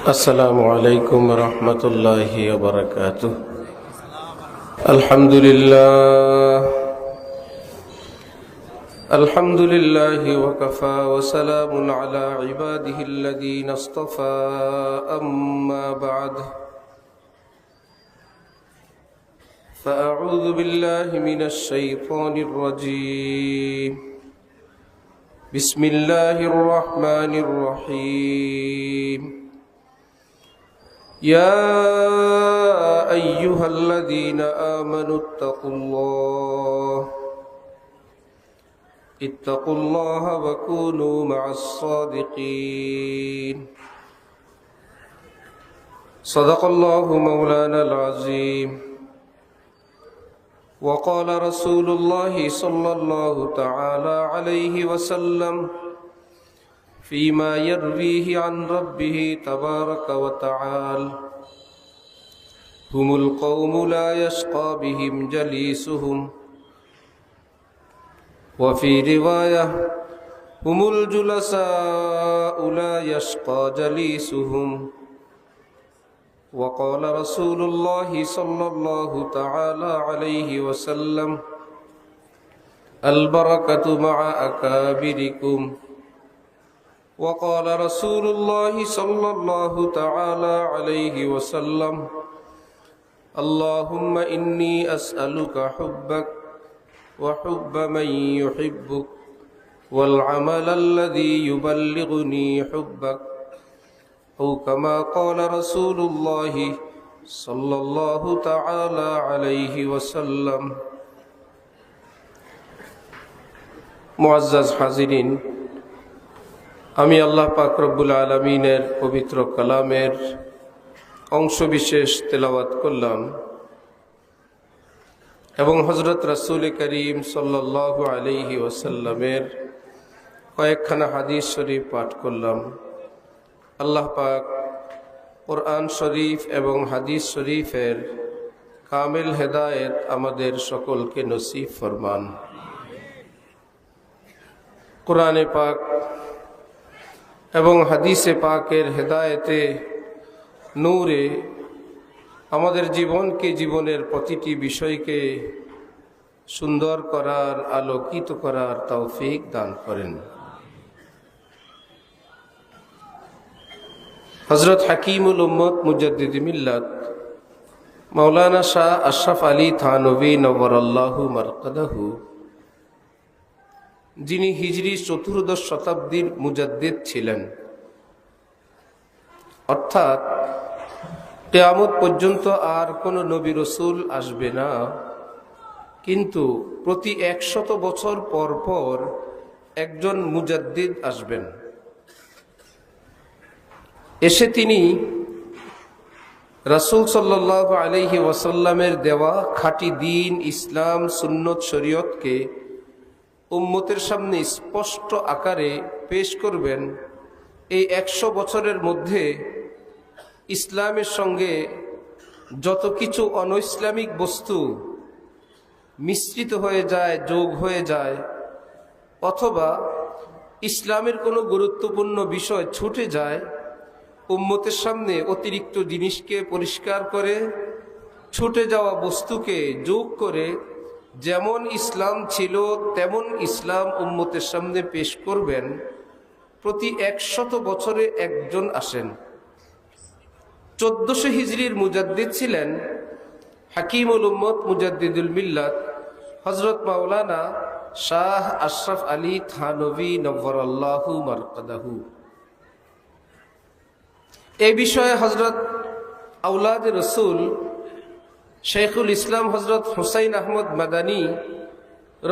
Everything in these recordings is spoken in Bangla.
السلام عليكم ورحمة الله وبركاته. الحمد لله وكفى وسلام على عباده الذين اصطفى. أما بعد فأعوذ بالله من الشيطان الرجيم. بسم الله الرحمن الرحيم. يا أيها الذين آمنوا اتقوا الله وكونوا مع الصادقين. صدق الله مولانا العظيم. وقال رسول الله صلى الله تعالى عليه وسلم فيما يرويه عن ربه تبارك وتعالى: هم القوم لا يشقى بهم جليسهم. وفي رواية: هم الجلساء لا يشقى جليسهم. وقال رسول الله صلى الله تعالى عليه وسلم: البركة مع أكابركم. وقال رسول الله صلى الله تعالى عليه وسلم: اللهم إني أسألك حبك وحب من يحبك والعمل الذي يبلغني حبك، أو كما قال رسول الله صلى الله تعالى عليه وسلم. মুআজ্জাজ হাজিরিন, আমি আল্লাহ পাক রব্বুল আলামিনের পবিত্র কালামের অংশবিশেষ তেলাওয়াত করলাম এবং হযরত রাসূল করিম সাল্লাল্লাহু আলাইহি ওয়াসাল্লামের কয়েকখানা হাদিস শরীফ পাঠ করলাম। আল্লাহ পাক কোরআন শরীফ এবং হাদিস শরীফের কামিল হেদায়েত আমাদের সকলকে নসিব ফরমান। কোরআনে পাক এবং হাদিসে পাকের হেদায়েতে নূরে আমাদের জীবনকে, জীবনের প্রতিটি বিষয়কে সুন্দর করার, আলোকিত করার তৌফিক দান করেন। হযরত হাকিমুল উম্মত মুজাদ্দিদ মিল্লাত মাওলানা শাহ আশরাফ আলী থানভী নওয়ারাল্লাহু মারকাদাহু, যিনি হিজরি 14 শতাব্দীর মুজাদ্দিদ ছিলেন, অর্থাৎ কিয়ামত পর্যন্ত আর কোন নবী রাসূল আসবে না, কিন্তু প্রতি 100 বছর পর পর একজন মুজাদ্দিদ আসবেন। এসে তিনি রাসূল সাল্লাল্লাহু আলাইহি ওয়াসাল্লামের দেওয়া খাঁটি দ্বীন, ইসলাম, সুন্নত, শরীয়তকে উম্মতের সামনে স্পষ্ট আকারে পেশ করবেন। এই 100 বছরের মধ্যে ইসলামের সঙ্গে যত কিছু অনৈসলামিক বস্তু মিশ্রিত হয়ে যায়, যোগ হয়ে যায়, অথবা ইসলামের কোনো গুরুত্বপূর্ণ বিষয় ছুটে যায়, উম্মতের সামনে অতিরিক্ত জিনিসকে পরিষ্কার করে ছুটে যাওয়া বস্তুকে যোগ করে যেমন ইসলাম ছিল তেমন ইসলাম উম্মতের সামনে পেশ করবেন। প্রতি 100 বছরে একজন আসেন। 1400 হিজরির মুজাদ্দিদ ছিলেন হাকিমুল উম্মত মুজাদ্দিদুল মিল্লাত হযরত মাওলানা শাহ আশরাফ আলী থানভী নওয়ারাল্লাহু মারকাদাহু। এই বিষয়ে হযরত আওলাদ রাসূল শেখুল ইসলাম হযরত হুসাইন আহমদ মাদানী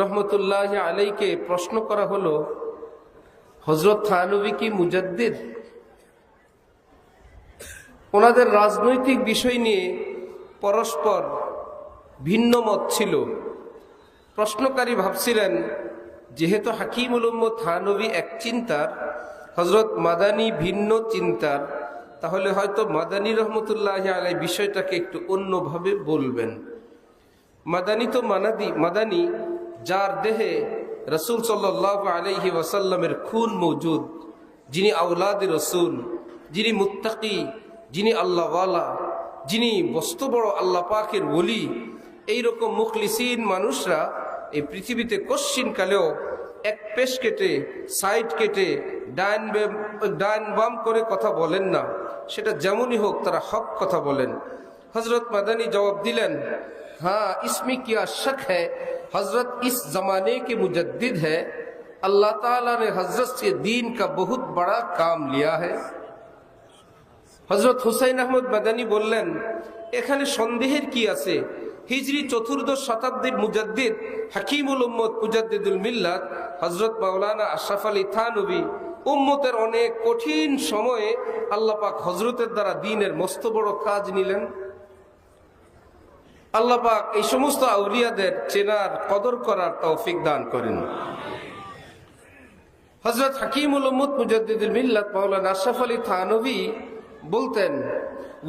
রহমতুল্লাহ আলাইকে প্রশ্ন করা হলো, হযরত থানভী কি মুজাদ্দিদ? ওনাদের রাজনৈতিক বিষয় নিয়ে পরস্পর ভিন্ন মত ছিল। প্রশ্নকারী ভাবছিলেন, যেহেতু হাকিমুল উম্মত থানভী এক চিন্তার, হযরত মাদানী ভিন্ন চিন্তার, তাহলে হয়তো মাদানী রহমতুল্লাহ আলাই বিষয়টাকে একটু অন্যভাবে বলবেন। মাদানী তো মাদানী, যার দেহে রাসূল সাল্লাল্লাহু আলাইহি ওয়াসাল্লামের খুন মৌজুদ, যিনি আওলাদ রাসূল, যিনি মুত্তাকি, যিনি আল্লাহওয়ালা, যিনি বস্তু বড় আল্লাহ পাকের ওলি, এইরকম মুখলিসিন মানুষরা এই পৃথিবীতে কশ্চিনকালেও এক পেশ কেটে, সাইড কেটে, ডান বাম করে কথা বলেন না। সেটা যেমনই হোক, তারা হক কথা বলেন। হজরত মাদানী জবাব দিলেন, हाँ इसमें क्या शक है, हजरत इस जमाने के मुजद्दिद है, अल्लाह ताला ने हजरत से दीन का बहुत बड़ा काम लिया है। হজরত হুসাইন আহমদ মাদানী বললেন, এখানে সন্দেহের কি আছে? হিজরি ৪র্দশ শতাব্দীর মুজাদ্দিদ, হাকিমুল উম্মত, মুজাদ্দিদুল মিল্লাত হজরত মাওলানা আশরাফ আলী থানভী উম্মতের অনেক কঠিন সময়ে আল্লাহ পাক হজরতের দ্বারা দ্বীনের মস্ত বড় কাজ নিলেন। আল্লাহ পাক এই সমস্ত আউলিয়াদের চেনার, কদর করার তৌফিক দান করেন। হযরত হাকিমুল উম্মত মুজাদ্দিদুল মিল্লাত মাওলানা আশরাফ আলী থানভী बोलतें,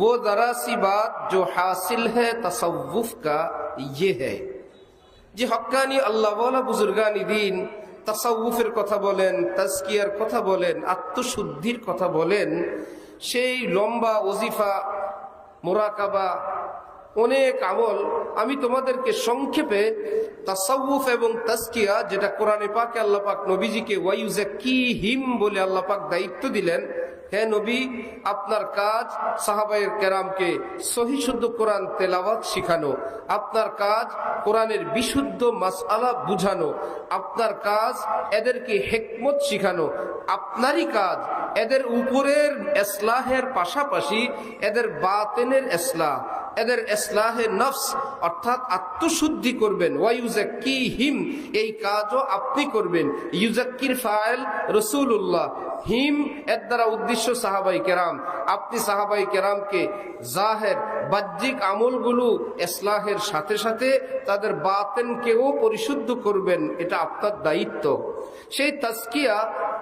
वो जरा सी बात जो हासिल है तसव्वुफ का ये है, যে হক্কানি আল্লাহওয়ালা বুজুর্গানি দিন তাসাউফের কথা বলেন, তাজকিয়ার কথা বলেন, আত্মশুদ্ধির কথা বলেন, সেই লম্বা ওজিফা, মুরাকাবা, অনেক আমল আমি তোমাদেরকে সংক্ষেপে তাসাউফ এবং তাজকিয়া, যেটা কোরআনে পাকে আল্লাহ পাক নবীজিকে ওয়ায়ুযাক্কিহিম বলে আল্লাহ পাক দায়িত্ব দিলেন, হে নবী, আপনার কাজ সাহাবায়ে কেরামকে সহি শুদ্ধ কোরআন তেলাওয়াত শিখানো, আপনার কাজ কোরআনের বিশুদ্ধ মাসআলা বুঝানো, আপনার কাজ এদেরকে হিকমত শিখানো, আপনারই কাজ এদের উপরের ইসলাহের পাশাপাশি এদের বাতিনের ইসলাহ, এদের ইসলাহে নফস অর্থাৎ আত্মশুদ্ধি করবেন। ওয়ায়ুযাক্কিহিম, এই কাজও আপনি করবেন। ইউযাক্কির ফাইল রাসূলুল্লাহ, হিম এর দ্বারা উদ্দেশ্য সাহাবাই কেরাম। আপনি সাহাবাই কেরামকে জাহের বাহ্যিক আমলগুলো ইসলাহের সাথে সাথে তাদের বাতেনকেও পরিশুদ্ধ করবেন, এটা আপনার দায়িত্ব। সেই তাজকিয়া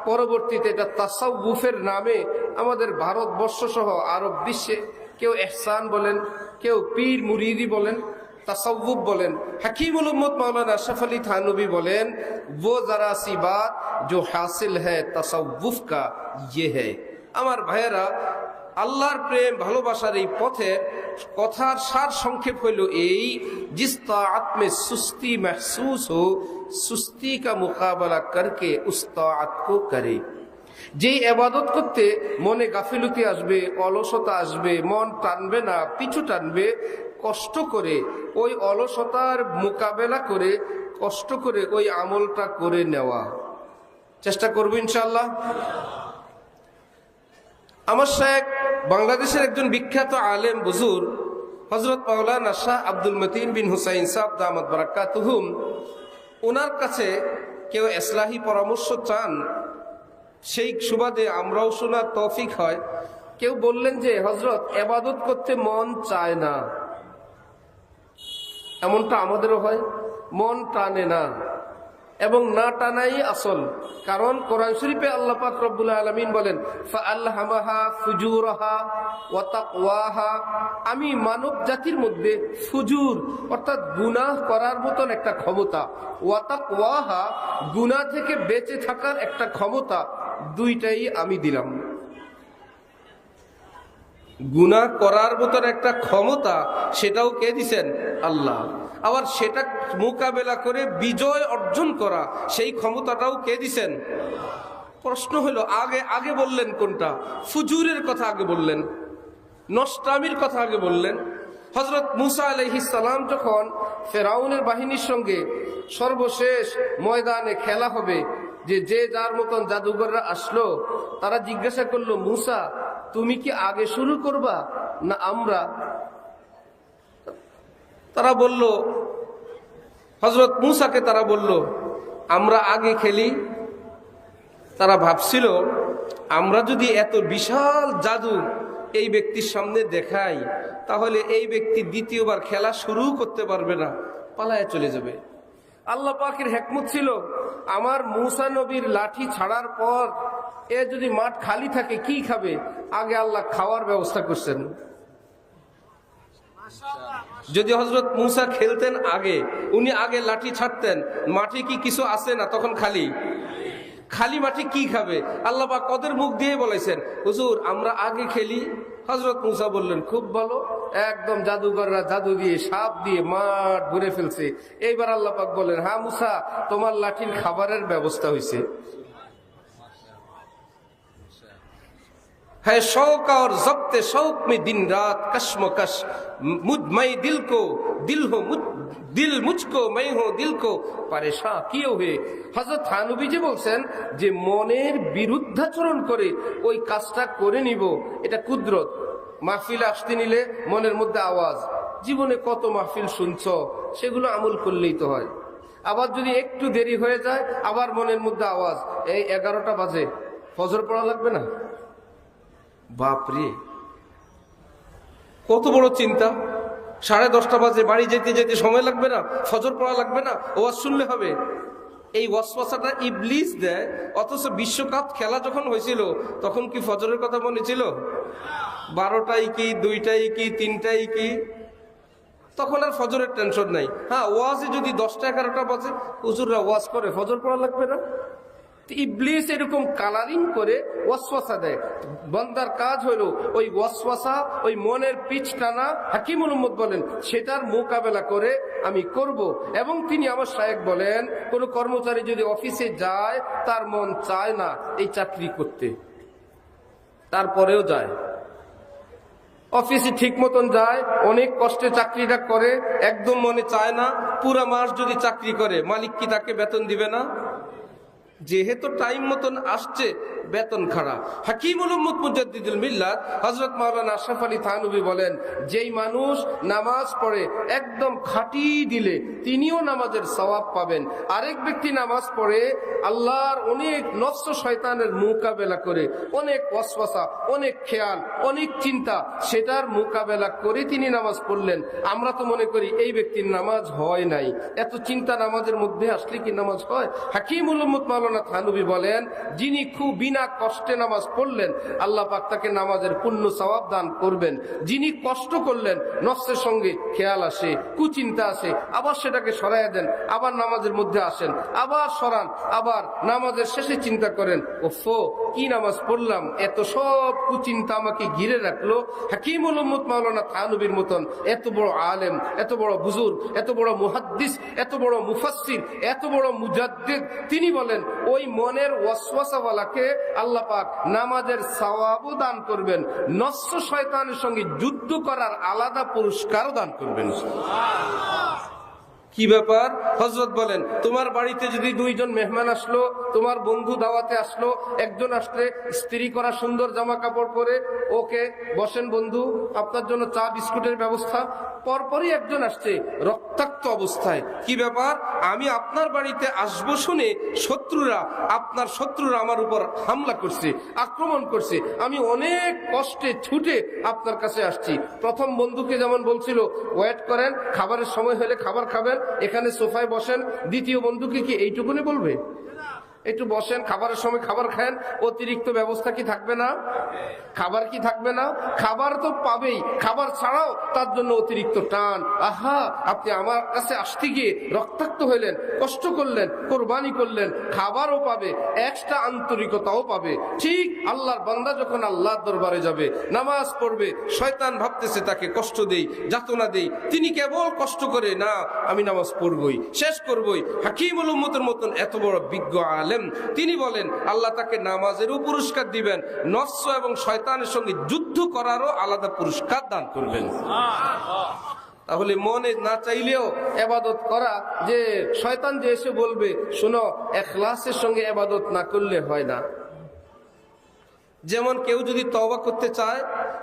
পরবর্তীতে এটা তাসাউফের নামে আমাদের ভারতবর্ষ সহ আরব বিশ্বে কেউ ইহসান বলেন, কেউ পীর মুরিদি বলেন, তাসাউফ বলেন। হাকিমুল উম্মত মাওলানা আশরাফ আলী থানভী বলেন, वो जरा सी बात जो हासिल है तसव्वुफ का ये है। আমার ভাইয়েরা, আল্লাহর প্রেম ভালোবাসার এই পথে কথার সার সংক্ষেপ হইল এই, जिस ताअत में सुस्ती महसूस हो, सुस्ती का मुकाबला करके उस ताअत को करे। যে ইবাদত করতে মনে গাফিলতি আসবে, অলসতা আসবে, মন টানবে না, পিছু টানবে, কষ্ট করে ওই অলসতার মোকাবেলা করে, কষ্ট করে ওই আমলটা করে নেওয়া চেষ্টা করব ইনশাআল্লাহ। আমার শায়েখ বাংলাদেশের একজন বিখ্যাত আলেম বুজুর্গ হযরত মাওলানা শাহ আব্দুল মতিন বিন হুসাইন সাহেব দামাত বারাকাতুহুম, ওনার কাছে কেউ ইসলাহি পরামর্শ চান, সেই সুবাদে আমরাও শোনার তৌফিক হয়। কেউ বললেন যে হযরত, ইবাদত করতে মন চায় না। এমনটা আমাদেরও হয়, মন টানে না, এবং না টানাই আসল। কারণ কোরআন শরীফে আল্লাহ পাক রব্বুল আলামিন বলেন, ফাআলহামাহা ফুজুরাহা ওয়া তাকওয়াহা, আমি মানব জাতির মধ্যে ফুজুর অর্থাৎ গুনাহ করার মতন একটা ক্ষমতা, ওয়া তাকওয়াহা গুনাহ থেকে বেঁচে থাকার একটা ক্ষমতা, দুইটাই আমি দিলাম। গুনাহ করার মতন একটা ক্ষমতা, সেটাও কে দিছেন? আল্লাহ। আবার সেটা মোকাবেলা করে বিজয় অর্জন করা, সেই ক্ষমতাটাও কে দিছেন? প্রশ্ন হলো, আগে বললেন কোনটা? ফুজুরের কথা আগে বললেন, নষ্টামির কথা আগে বললেন। হযরত মুসা আলাইহিস সালাম যখন ফেরাউনের বাহিনীর সঙ্গে সর্বশেষ ময়দানে খেলা হবে, যে যার মতন জাদুঘররা আসলো, তারা জিজ্ঞাসা করলো, মুসা তুমি কি আগে শুরু করবা না আমরা? তারা বলল, হযরত মুসাকে তারা বলল, আমরা আগে খেলি। তারা ভাবছিল, আমরা যদি এত বিশাল জাদু এই ব্যক্তির সামনে দেখাই, তাহলে এই ব্যক্তি দ্বিতীয়বার খেলা শুরু করতে পারবে না, পালায় চলে যাবে। আল্লাহ পাকের হিকমত ছিল, আমার মুসা নবীর লাঠি ছাড়ার পর এ যদি মাঠ খালি থাকে কি খাবে? আগে আল্লাহ খাওয়ার ব্যবস্থা করছেন। যদি হযরত মুসা খেলতেন আগে, উনি আগে লাঠি ছাড়তেন, মাঠে কি কিছু আছে না? তখন খালি। খালি মাটি কি খাবে? আল্লাহ পাক কদের মুখ দিয়ে বলেছেন, হুজুর আমরা আগে খেলি। হযরত মুসা বললেন, খুব ভালো, একদম জাদুঘররা জাদু দিয়ে সাপ দিয়ে মাঠ ঘুরে ফেলছে। এইবার আল্লাহ পাক বলেন, হ্যাঁ মুসা, তোমার লাঠির খাবারের ব্যবস্থা হয়েছে। है शौक और ज़ब्ते शौक में दिन रात कश्मकश, मैं दिल को दिल हो दिल मुझको मैं हो दिल को परेशान किए हुए। হযরত থানবী যে বলছেন যে মনের বিরুদ্ধাচরণ করে ওই কাজটা করে নিব, এটা কুদরত। মাহফিল আসতে নিলে মনের মধ্যে আওয়াজ, জীবনে কত মাহফিল শুনছ, সেগুলো আমল করলেই তো হয়। আবার যদি একটু দেরি হয়ে যায়, আবার মনের মধ্যে আওয়াজ, এই 11টা বাজে, ফজর পড়া লাগবে না? বাপরে, কত বড় চিন্তা! 10:30 বাজে, বাড়ি যেতে যেতে সময় লাগবে না? ফজর পড়া লাগবে না? ওয়াজ শুনলে হবে? এই ওয়াসওয়াসাটা ইবলিস দেয়। অথচ বিশ্বকাপ খেলা যখন হয়েছিল তখন কি ফজরের কথা মনে ছিল? 12টাই কি, 2টাই কি, 3টাই কি, তখন আর ফজরের টেনশন নাই। হ্যাঁ, ওয়াজে যদি 10টা 11টা বাজে, হুজুররা ওয়াজ করে, ফজর পড়া লাগবে না? ইবলিস এরকম কালারিং করে ওয়াসওয়াসা দেয়। বান্দার কাজ হলো ওই ওয়াসওয়াসা, ওই মনের পিছ টানা, হাকিমুল উম্মত বলেন, সেটার মোকাবেলা করে আমি করব। এবং তিনি আমার শায়েখ বলেন, কোন কর্মচারী যদি অফিসে যায়, তার মন চায় না এই চাকরি করতে, তারপরেও যায়। অফিসে ঠিক মতন যায়, অনেক কষ্টে চাকরিটা করে, একদম মনে চায় না। পুরা মাস যদি চাকরি করে, মালিক কি তাকে বেতন দিবে না? যেহেতু টাইম মতন আসছে, বেতন খারাপ। হাকিমুল উম্মত মুজাদ্দিদুল মিল্লাত হযরত মাওলানা আশরাফ আলী থানভী বলেন, যেই মানুষ নামাজ পড়ে একদম খাঁটি দিলে, তিনিও নামাজের সওয়াব পাবেন। আরেক ব্যক্তি নামাজ পড়ে আল্লাহর অনেক নফস শয়তানের মোকাবেলা করে, অনেক ওয়াসওয়াসা, অনেক খেয়াল, অনেক চিন্তা, সেটার মোকাবেলা করে তিনি নামাজ পড়লেন। আমরা তো মনে করি এই ব্যক্তির নামাজ হয় নাই। এত চিন্তা নামাজের মধ্যে আসলে কি নামাজ হয়? হাকিমুল উম্মত মাওলানা থানভী বলেন, যিনি খুব বিনা কষ্টে নামাজ পড়লেন, আল্লাহ পাক তাকে নামাজের পুণ্য সওয়াব দান করবেন। যিনি কষ্ট করলেন, নফসের সঙ্গে খেয়াল আসে, কুচিন্তা আসে, আবার সেটাকে সরাইয়া দেন, আবার নামাজের মধ্যে আসেন, আবার সরান, আবার নামাজের শেষে চিন্তা করেন, ওফো কি নামাজ পড়লাম, এত সব কুচিন্তা আমাকে ঘিরে রাখলো। হাকিমুল উম্মত মাওলানা থানভীর মতন এত বড় আলেম, এত বড় বুজুর্গ, এত বড় মুহাদ্দিস, এত বড় মুফাসসির, এত বড় মুজাদ্দিদ, তিনি বলেন ওই মনের ওয়াসওয়াসাওয়ালাকে আল্লাহ পাক নামাজের সওয়াবও দান করবেন, নফস শয়তানের সঙ্গে যুদ্ধ করার আলাদা পুরস্কারও দান করবেন। কি ব্যাপার? হযরত বলেন, তোমার বাড়িতে যদি 2 জন মেহমান আসলো, তোমার বন্ধু দাওয়াতে আসলো, একজন আসলে ইস্ত্রি করা সুন্দর জামা কাপড় পরে, ওকে বসেন বন্ধু, আপনার জন্য চা বিস্কুটের ব্যবস্থা। পরপরই একজন আসছে রক্তাক্ত অবস্থায়। কি ব্যাপার? আমি আপনার বাড়িতে আসবো শুনে আপনার শত্রুরা আমার উপর হামলা করছে, আক্রমণ করছে, আমি অনেক কষ্টে ছুটে আপনার কাছে আসছি। প্রথম বন্ধুকে যেমন বলছিল ওয়েট করেন, খাবারের সময় হলে খাবার খাবেন, এখানে সোফায় বসেন। দ্বিতীয় বন্ধুকে কি এইটুকুনি বলবে? একটু বসেন, খাবারের সময় খাবার খান। অতিরিক্ত ব্যবস্থা কি থাকবে না? খাবার কি থাকবে না? খাবার তো পাবেই, খাবার ছাড়াও তার জন্য অতিরিক্ত টান। আহা, আপনি আমার কাছে আসতে গিয়ে রক্তাক্ত হইলেন, কষ্ট করলেন, কোরবানি করলেন, খাবারও পাবে, এক্সট্রা আন্তরিকতাও পাবে। ঠিক আল্লাহর বান্দা যখন আল্লাহর দরবারে যাবে, নামাজ পড়বে, শয়তান ভাবতেছে তাকে কষ্ট দেই, যাতনা দেই, তিনি কেবল কষ্ট করে না, আমি নামাজ পড়বই, শেষ করবই। হাকিমুল উম্মতের মতন এত বড় বিজ্ঞ আলেম, তিনি বলেন আল্লাহ তাকে নামাজেরও পুরস্কার দিবেন, নফস এবং শয়তানের সঙ্গে যুদ্ধ করারও আলাদা পুরস্কার দান করবেন। তাহলে মনে না চাইলেও ইবাদত করা, যে শয়তান যে এসে বলবে, শোনো ইখলাসের সঙ্গে ইবাদত না করলে হয় না। যেমন কেউ যদি তওবা করতে চায়,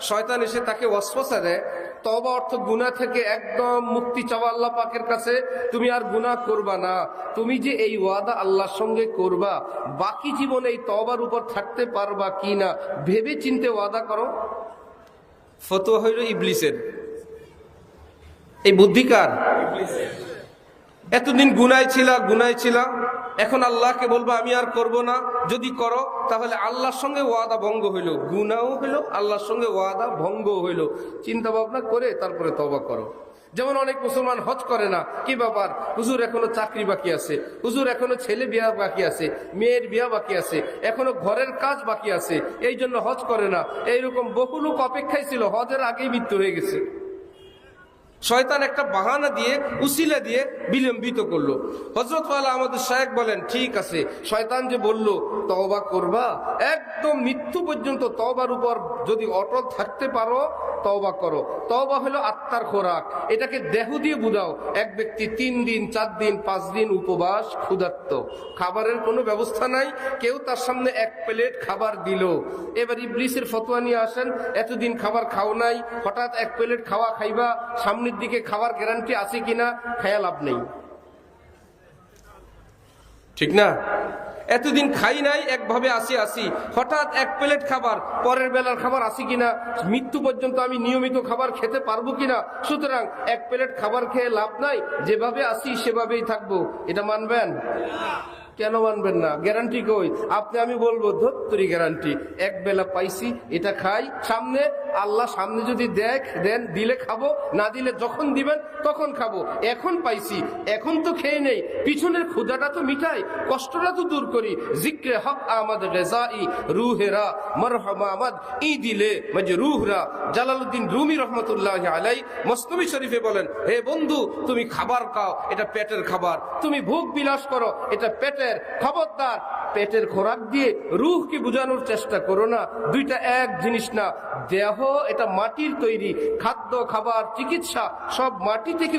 শয়তান এসে তাকে ওয়াসওয়াসা দেয়, তওবা অর্থ গুনাহ থেকে একদম মুক্তি চাওয়া আল্লাহ পাকের কাছে, তুমি আর গুনাহ করবা না। তুমি যে এই ওয়াদা আল্লাহর সঙ্গে করবা, বাকি জীবন এই তওবার উপর থাকতে পারবা কি না ভেবে চিন্তে ওয়াদা করো। ফতোয়া হইল ইবলিসের। এই বুদ্ধিকার এতদিন গুনায় ছিলা, এখন আল্লাহকে বলবো আমি আর করব না। যদি করো তাহলে আল্লাহর সঙ্গে ওয়াদা ভঙ্গ হইল, গুনাহও হইল, আল্লাহর সঙ্গে ওয়াদা ভঙ্গ হইল। চিন্তা ভাবনা করে তারপরে তওবা করো। যেমন অনেক মুসলমান হজ করে না, কি ব্যাপার, হুজুর এখনো চাকরি বাকি আছে, হুজুর এখনো ছেলে বিয়া বাকি আছে, মেয়ের বিয়া বাকি আছে, এখনো ঘরের কাজ বাকি আছে, এই জন্য হজ করে না। এইরকম বহু লোক অপেক্ষায় ছিল, হজের আগেই মৃত্যু হয়ে গেছে। শয়তান একটা বাহানা দিয়ে, উসিলা দিয়ে বিলম্বিত করলো। হযরত ওয়ালা আহমদ শায়েখ বলেন, ঠিক আছে, শয়তান যে বলল তওবা করবা, একদম মৃত্যু পর্যন্ত তওবার উপর যদি অটল থাকতে পারো তওবা করো। তওবা হলো আত্মার খোরাক, এটাকে দেহ দিয়ে বুঝাও। এক ব্যক্তি 3 দিন 4 দিন 5 দিন উপবাস, ক্ষুধার্ত, খাবারের কোনো ব্যবস্থা নাই, কেউ তার সামনে 1 প্লেট খাবার দিল। এবার ইবলিসের ফতোয়া নিয়ে আসেন, এতদিন খাবার খাও নাই, হঠাৎ 1 প্লেট খাওয়া খাইবা, সামনের দিকে খাবার গ্যারান্টি আছে কিনা, খায়া লাভ নেই, ঠিক না? এতদিন খাই নাই, একভাবে আসি, হঠাৎ 1 প্লেট খাবার, পরের বেলার খাবার আছে কিনা, মৃত্যু পর্যন্ত আমি নিয়মিত খাবার খেতে পারবো কিনা। সুতরাং 1 প্লেট খাবার খেয়ে লাভ নাই, যেভাবে আসি সেভাবেই থাকবো। এটা মানবেন? কেন মানবেন না? গ্যারান্টি কই? আপনি আমি বলবো ধত্তরি গ্যারান্টি, 1 বেলা পাইছি, এটা খাই, সামনে আল্লাহ সামনে যদি দেন দিলে খাবো, না দিলে যখন দিবেন তখন খাবো। এখন পাইছি, এখন তো খেয়ে নেই, পিছনের ক্ষুধাটা তো মিটাই, কষ্টটা তো দূর করি। জিক্রে হক আহমদ রেজাই রুহেরা মরহমা আহমদ ই দিলে মজরুহরা। জালালউদ্দিন রুমি রহমতুল্লাহ আলাই মসনবী শরীফে বলেন, হে বন্ধু, তুমি খাবার খাও, এটা পেটের খাবার, তুমি ভোগ বিলাস করো, এটা পেটের। খবরদার, পেটের খোরাক দিয়ে রুহকে বুঝানোর চেষ্টা করো না, দুইটা এক জিনিস না। দেহ এটা মাটির তৈরি, খাদ্য খাবার চিকিৎসা সব মাটি থেকে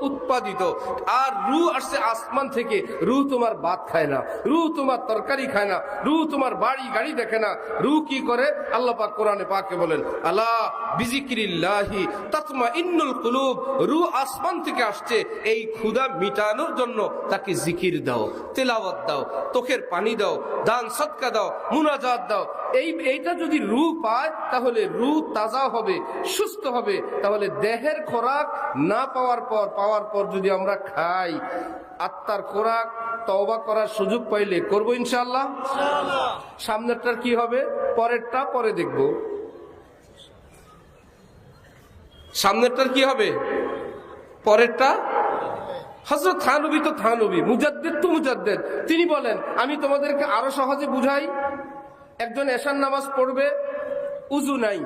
উৎপাদিত, আর রুহ আসছে আসমান থেকে। রুহ তোমার ভাত খায় না, রুহ তোমার তরকারি খায় না, রুহ তোমার বাড়ি গাড়ি দেখে না। রুহ কি করে? আল্লাহ পাক কোরআনে পাকে বলেন, আলা বিজিক্রিল্লাহি তাতমাইন্নুল কুলুব। রুহ আসমান থেকে আসছে এই ক্ষুধা মিটানোর জন্য। তাকে জিকির দাও, তেলাওয়াত দাও, চোখের পানি দাও, দান সদকা দাও, মুনাজাত দাও। এইটা যদি রুহ পায় তাহলে রুহ তাজা হবে, সুস্থ হবে। তাহলে দেহের খোরাক না পাওয়ার পর যদি আমরা খাই, আত্মার খোরাক তওবা করার সুযোগ পাইলে করবো ইনশাআল্লাহ। সামনেরটার কি হবে, পরেরটা পরে দেখব। সামনেরটার কি হবে, পরেরটা। হযরত থানবী তো থানবী, মুজাদ্দিদ তো মুজাদ্দিদ। তিনি বলেন, আমি তোমাদেরকে আরো সহজে বুঝাই। একজন এশার নামাজ পড়বে, উজু নাই,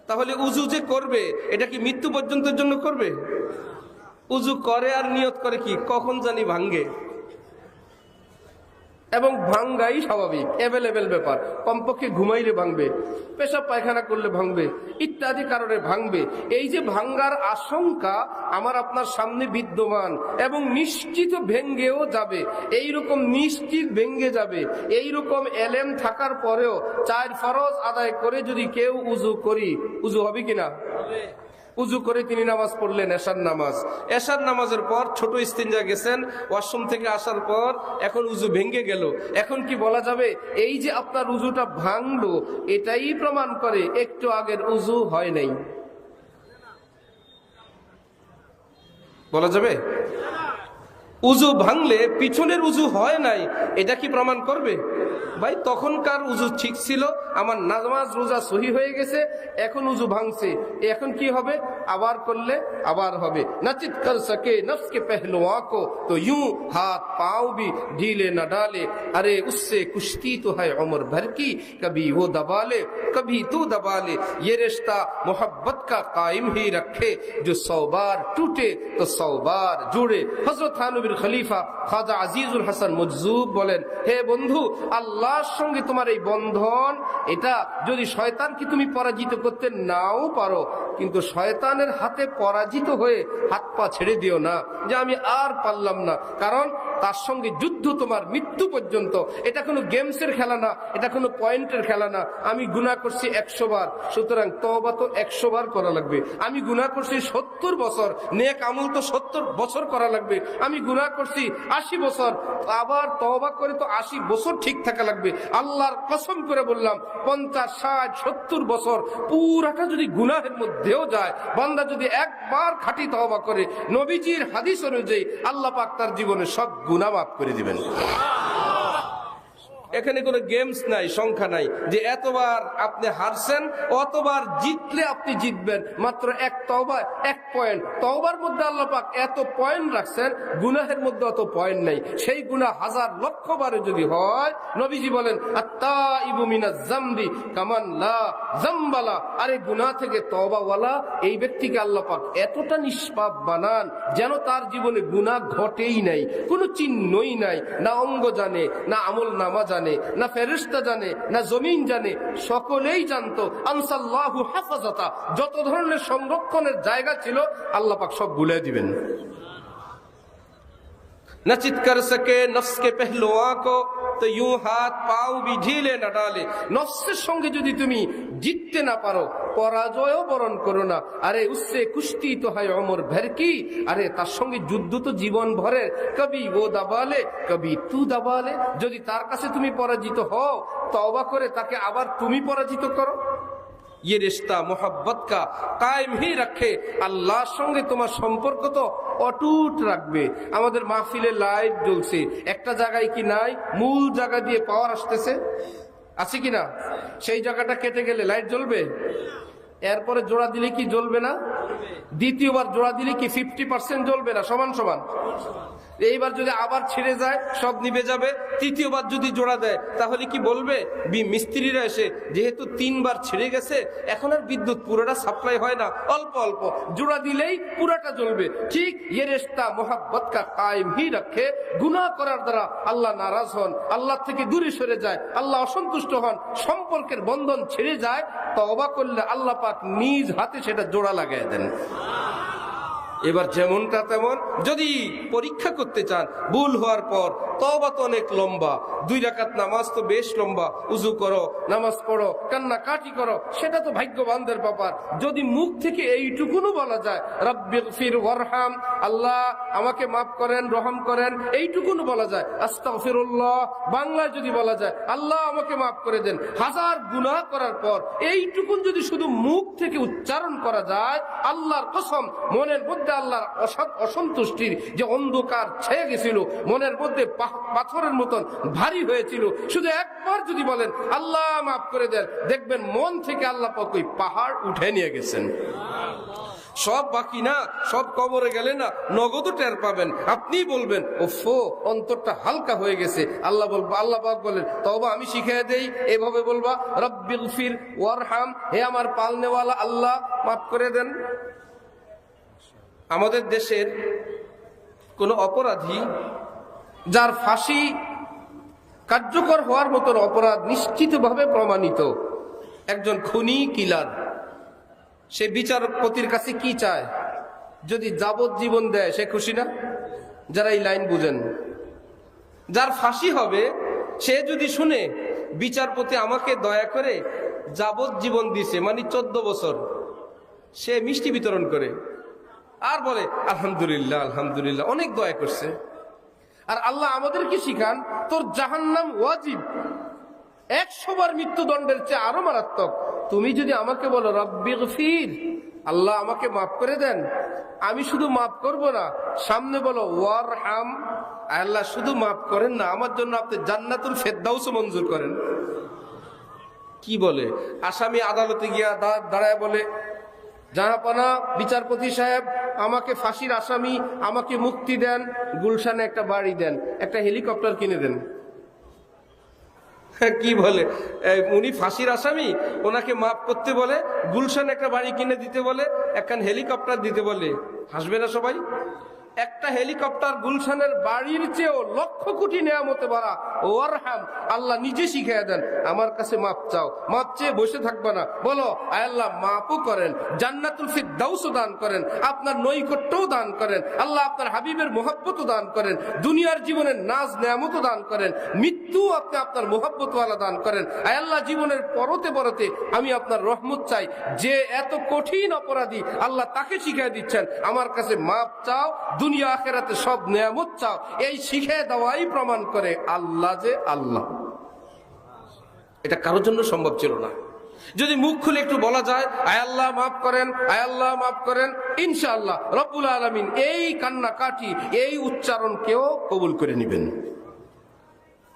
তাহলে উজু যে করবে এটা কি মৃত্যু পর্যন্তের জন্য করবে? উজু করে আর নিয়ত করে কি কখন জানি ভাঙ্গে, এবং ভাঙ্গাই স্বাভাবিক, অ্যাভেলেবেল ব্যাপার। কমপক্ষে ঘুমাইলে ভাঙবে, পেশাব পায়খানা করলে ভাঙবে, ইত্যাদি কারণে ভাঙবে। এই যে ভাঙ্গার আশঙ্কা আমার আপনার সামনে বিদ্যমান, এবং নিশ্চিত ভেঙ্গেও যাবে। এইরকম নিশ্চিত ভেঙ্গে যাবে, এইরকম এলেম থাকার পরেও 4 ফরজ আদায় করে যদি কেউ উজু করি, উজু হবে কিনা? উজু করে তিনি নামাজ পড়লেন, এশার নামাজ। এশার নামাজের পর ছোট ইস্তিনজা গেছেন, ওয়াশরুম থেকে আসার পর এখন উজু ভেঙে গেল। এখন কি বলা যাবে এই যে আপনার উজুটা ভাঙলো, এটাই প্রমাণ করে একটু আগের উজু হয় নাই? বলা যাবে? উজু ভাঙলে পিছনের উজু হয় নাই, এটা কি প্রমাণ করবে? ভাই তখনকার উজু ঠিক ছিল, আমার নামাজ রোজা সহি হয়ে গেছে, এখন উজু ভাঙছে, এখন কি হবে? আবার করলে আবার হবে। নাচিত কর সকে নফস কে পহলুয়া কো তো ইউं হাত পাও ভি ঢিলে না ডালে, আরে উসসে কুश्ती तो है उम्र भर की, कभी वो दबा ले कभी तू दबा ले, ये रिश्ता मोहब्बत का कायम ही रखे, जो 100 बार टूटे तो 100 बार जुड़े। हजरत थानवीর খলিফা খাজা আজিজুল হাসান মজজুব বলেন, হে বন্ধু, আল্লাহর সঙ্গে তোমার এই বন্ধন, এটা যদি শয়তানকে তুমি পরাজিত করতে নাও পারো, কিন্তু শয়তানের হাতে পরাজিত হয়ে হাত পা ছেড়ে দিও না যে আমি আর পারলাম না। কারণ তার সঙ্গে যুদ্ধ তোমার মৃত্যু পর্যন্ত। এটা কোনো গেমসের খেলা না, এটা কোনো পয়েন্টের খেলা না। আমি গুনাহ করছি 100 বার, সুতরাং তওবা তো 100 বার করা লাগবে। আমি গুনাহ করছি 70 বছর, নেক আমল তো 70 বছর করা লাগবে। আমি গুনাহ করছি 80 বছর, আবার তওবা করে তো 80 বছর ঠিক থাকা লাগবে। আল্লাহর কসম করে বললাম, 50, 60, 70 বছর পুরাটা যদি গুনাহের মধ্যেও যায়, বান্দা যদি একবার খাঁটি তওবা করে, নবীজির হাদিস অনুযায়ী আল্লাহ পাক তার জীবনে সব গুনাহ মাফ করে দিবেন। এখানে কোনো গেমস নাই, সংখ্যা নাই যে এতবার আপনি হারছেন, অতবার জিতলে আপনি জিতবেন। মাত্র এক তওবা, 1 পয়েন্ট। তওবার মধ্যে আল্লাহ পাক এত পয়েন্ট রাখছেন, গুনাহের মধ্যে অত পয়েন্ট নাই। সেই গুনাহ 1000 লক্ষ বারে যদি হয়, নবীজি বলেন আত্তাইবু মিনাজ যামবি কামান লা যামবালা। আরে গুনাহ থেকে তওবাওয়ালা এই ব্যক্তিকে আল্লাহ পাক এতটা নিষ্পাপ বানান যেন তার জীবনে গুনাহ ঘটেই নাই, কোনো চিহ্নই নাই। না অঙ্গ জানে, না আমল নামা জানে, না ফেরেশতা জানে, না জমিন জানে, সকলেই জানতো। আনসাল্লাহু হাফাজাতা, যত ধরনের সংরক্ষণের জায়গা ছিল আল্লাহ পাক সব ভুলে দিবেন। न चित कर सके नफ्स के पहलुओं को तो यूं हाथ पाँव भी ढीले न डाले। নফসের সঙ্গে যদি তুমি জিততে না পারো, পরাজয়ও বরণ করো না। আরে উসসে কুস্তি তো হয় অমর ভর কি, আরে তার সঙ্গে যুদ্ধ তো জীবন ভরের। কবি ও দাবালে কবি তু দাবালে। যদি তার কাছে তুমি পরাজিত হও, তওবা করে তাকে আবার তুমি পরাজিত করো। ये रिश्ता मोहब्बत का कायम ही रखे। আল্লাহর সঙ্গে তোমার সম্পর্ক তো অটুট রাখবে। আমাদের মাহফিলে লাইট জ্বলছে, একটা জায়গায় কি নাই, মূল জায়গা দিয়ে পাওয়ার আসতেছে, আছে কিনা? সেই জায়গাটা কেটে গেলে লাইট জ্বলবে? এরপরে জোড়া দিলে কি জ্বলবে না? দ্বিতীয়বার জোড়া দিলে কি 50% জ্বলবে না? সমান সমান। এইবার যদি আবার ছিঁড়ে যায়, সব নিভে যাবে। তৃতীয়বার যদি জোড়া দেয়, তাহলে কি বলবে মিস্ত্রিরা এসে, যেহেতু 3 বার ছিঁড়ে গেছে, এখন আর বিদ্যুৎ পুরোটা সাপ্লাই হয় না, অল্প অল্প জোড়া দিলেই পুরাটা জ্বলবে। ঠিক ये रिश्ता मोहब्बत का कायम ही रखे। গুনাহ করার দ্বারা আল্লাহ নারাজ হন, আল্লাহ থেকে দূরে সরে যায়, আল্লাহ অসন্তুষ্ট হন, সম্পর্কের বন্ধন ছিঁড়ে যায়। তওবা করলে আল্লাহ পাক নিজ হাতে সেটা জোড়া লাগায় দেন। এবার যেমনটা তেমন। যদি পরীক্ষা করতে চান, ভুল হওয়ার পর তওবা তো অনেক লম্বা, 2 রাকাত নামাজ তো বেশ লম্বা, উজু করো, নামাজ পড়ো, কান্নাকাটি করো, সেটা তো ভাগ্যবানদের ব্যাপার। যদি মুখ থেকে এইটুকুনও বলা যায় রব্বিগফির ওয়ারহাম, আল্লাহ আমাকে মাফ করেন, রহম করেন, এইটুকুনও বলা যায়। আস্তাগফিরুল্লাহ বাংলায় যদি বলা যায় আল্লাহ আমাকে মাফ করে দেন, 1000 গুনাহ করার পর এইটুকুন যদি শুধু মুখ থেকে উচ্চারণ করা যায়, আল্লাহর কসম মনের মধ্যে আল্লাহর অসন্তুষ্টির যে অন্ধকার ছেয়ে গেছিল, মনের মধ্যে পাথরের মতন ভারী হয়েছিল, শুধু একবার যদি বলেন আল্লাহ মাফ করে দেন, দেখবেন মন থেকে আল্লাহ পাক ওই পাহাড় উঠে নিয়ে গেছেন। সব বাকি না, সব কবরে গেলে না নগদ টের পাবেন। আপনি বলবেন ওফো, অন্তরটা হালকা হয়ে গেছে। আল্লাহ পাক বলেন তওবা আমি শিখিয়ে দেই, এভাবে বলবা রব্বিগফির ওয়ারহাম, হে আমার পালনেওয়ালা আল্লাহ মাফ করে দেন। আমাদের দেশের কোন অপরাধী যার ফাঁসি কার্যকর হওয়ার মতন অপরাধ নিশ্চিতভাবে প্রমাণিত, একজন খুনি কিলার, সে বিচারপতির কাছে কি চায়? যদি যাবজ্জীবন দেয় সে খুশি না? যারা এই লাইন বুঝেন, যার ফাঁসি হবে সে যদি শুনে বিচারপতি আমাকে দয়া করে যাবজ্জীবন দিছে, মানে 14 বছর, সে মিষ্টি বিতরণ করে আর বলে আলহামদুলিল্লাহ আলহামদুলিল্লাহ, অনেক দয়া করছে। আর আল্লাহ আমাদেরকে শিখান তোর জাহান্নাম ওয়াজিব, 100 বার মৃত্যুদণ্ডের চেয়ে আরো মারাত্মক। তুমি যদি আমাকে বলো রব্বিগফির, আল্লাহ আমাকে মাফ করে দেন, আমি শুধু মাফ করব না, সামনে বলো ওয়ারহাম, আল্লাহ শুধু মাফ করেন না, আমার জন্য আপনি জান্নাতুল ফেরদাউস মঞ্জুর করেন। কি বলে? আসামি আদালতে গিয়া দাঁড়ায় বলে জাহাপানা বিচারপতি সাহেব, আমাকে ফাঁসির আসামি, আমাকে মুক্তি দেন, গুলশানে একটা বাড়ি দেন, একটা হেলিকপ্টার কিনে দেন। কি বলে? উনি ফাঁসির আসামি, ওনাকে মাফ করতে বলে, গুলশানে একটা বাড়ি কিনে দিতে বলে, একখান হেলিকপ্টার দিতে বলে। হাসবে না সবাই? একটা হেলিকপ্টার গুলশানের বাড়ির চেয়েও লক্ষ কোটি নেয়ামতে ভরা। ওয়ারহাম, আল্লাহ নিজে শিখিয়ে দেন আমার কাছে মাপ চাও, মাপ চেয়ে বসে থাকবে না, বলো আয় আল্লাহ মাফও করেন, জান্নাতুল ফিরদাউসও দান করেন, আপনার নৈকট্যও দান করেন, আল্লাহ আপনার হাবিবের মোহাব্বতও দান করেন, দুনিয়ার জীবনের নাজ নেয়ামতও দান করেন, মৃত্যু আপনি আপনার মোহাব্বতওয়ালা দান করেন। আয় আল্লাহ জীবনের পরতে পরতে আমি আপনার রহমত চাই। যে এত কঠিন অপরাধী আল্লাহ তাকে শিখিয়ে দিচ্ছেন আমার কাছে মাপ চাও, দুনিয়া আখিরাতে সব নেয়ামত চাও। এই শিখিয়ে দেওয়াই প্রমাণ করে আল্লাহ যে আল্লাহ। এটা কারোর জন্য সম্ভব ছিল না। যদি মুখ খুলে একটু বলা যায় আয় আল্লাহ মাফ করেন, আয় আল্লাহ মাফ করেন, ইনশাআল্লাহ রব্বুল আলামিন এই কান্নাকাটি, এই উচ্চারণকেও কবুল করে নেবেন।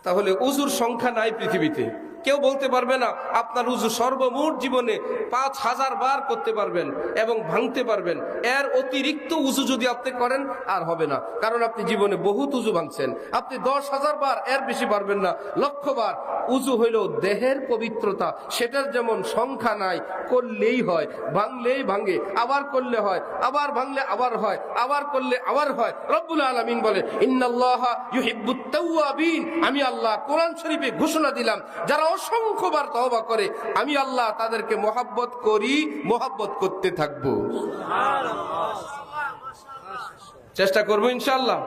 তাহলে উজুর সংখ্যা নাই পৃথিবীতে। কেউ বলতে পারবে না আপনার উজু সর্বমোট জীবনে 5000 বার করতে পারবেন এবং ভাঙতে পারবেন। এর অতিরিক্ত উজু যদি আপনি করেন আর হবে না, কারণ আপনি জীবনে বহুত উজু ভাঙছেন। আপনি 10,000 বার, এর বেশি পারবেন না, 1,00,000 বার। উজু হইল দেহের পবিত্রতা, সেটার যেমন সংখ্যা নাই, করলেই হয়, ভাঙলেই ভাঙে, আবার করলে হয়, আবার ভাঙলে আবার হয়, আবার করলে আবার হয়। রব্বুল আলামিন বলে ইন্নাল্লাহা ইউহিব্বুত তাওয়াবিন, আমি আল্লাহ কোরআন শরীফে ঘোষণা দিলাম যারা অসংখ্যবার তওবা করে আমি আল্লাহ তাদেরকে মহব্বত করি, মহব্বত করতে থাকবো। চেষ্টা করবো ইনশাআল্লাহ।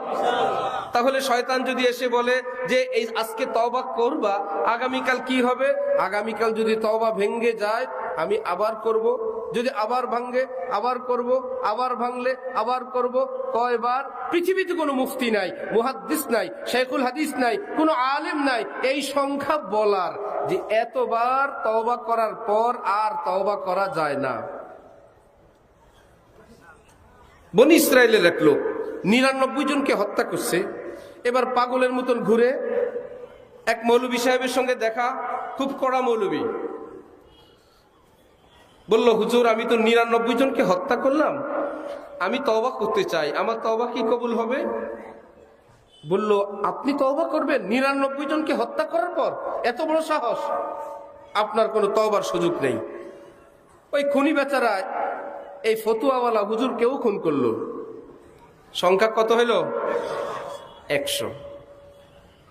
তাহলে শয়তান যদি এসে বলে যে এই আজকে তওবা করবা, আগামীকাল কি হবে? আগামীকাল যদি তওবা ভেঙে যায় আমি আবার করব, যদি আবার ভাঙে আবার করব, আবার ভাঙলে আবার করব। কয়বার? পৃথিবীতে কোনো মুফতি নাই, মুহাদ্দিস নাই, শাইখুল হাদিস নাই, কোনো আলেম নাই এই সংখ্যা বলার যে এতবার তওবা করার পর আর তওবা করা যায় না। বনি ইসরায়েলের এক লোক 99 জনকে হত্যা করছে। এবার পাগলের মতন ঘুরে এক মৌলবী সাহেবের সঙ্গে দেখা, খুব কড়া মৌলবী। বলল হুজুর আমি তো 99 জনকে হত্যা করলাম, আমি তওবা করতে চাই, আমার তওবা কি কবুল হবে? বলল আপনি তওবা করবেন 99 জনকে হত্যা করার পর? এত বড় সাহস! আপনার কোনো তওবার সুযোগ নেই। ওই খুনি বেচারা এই ফতুয়াওয়ালা হুজুর কেউ খুন করলো। সংখ্যা কত হইল? 100।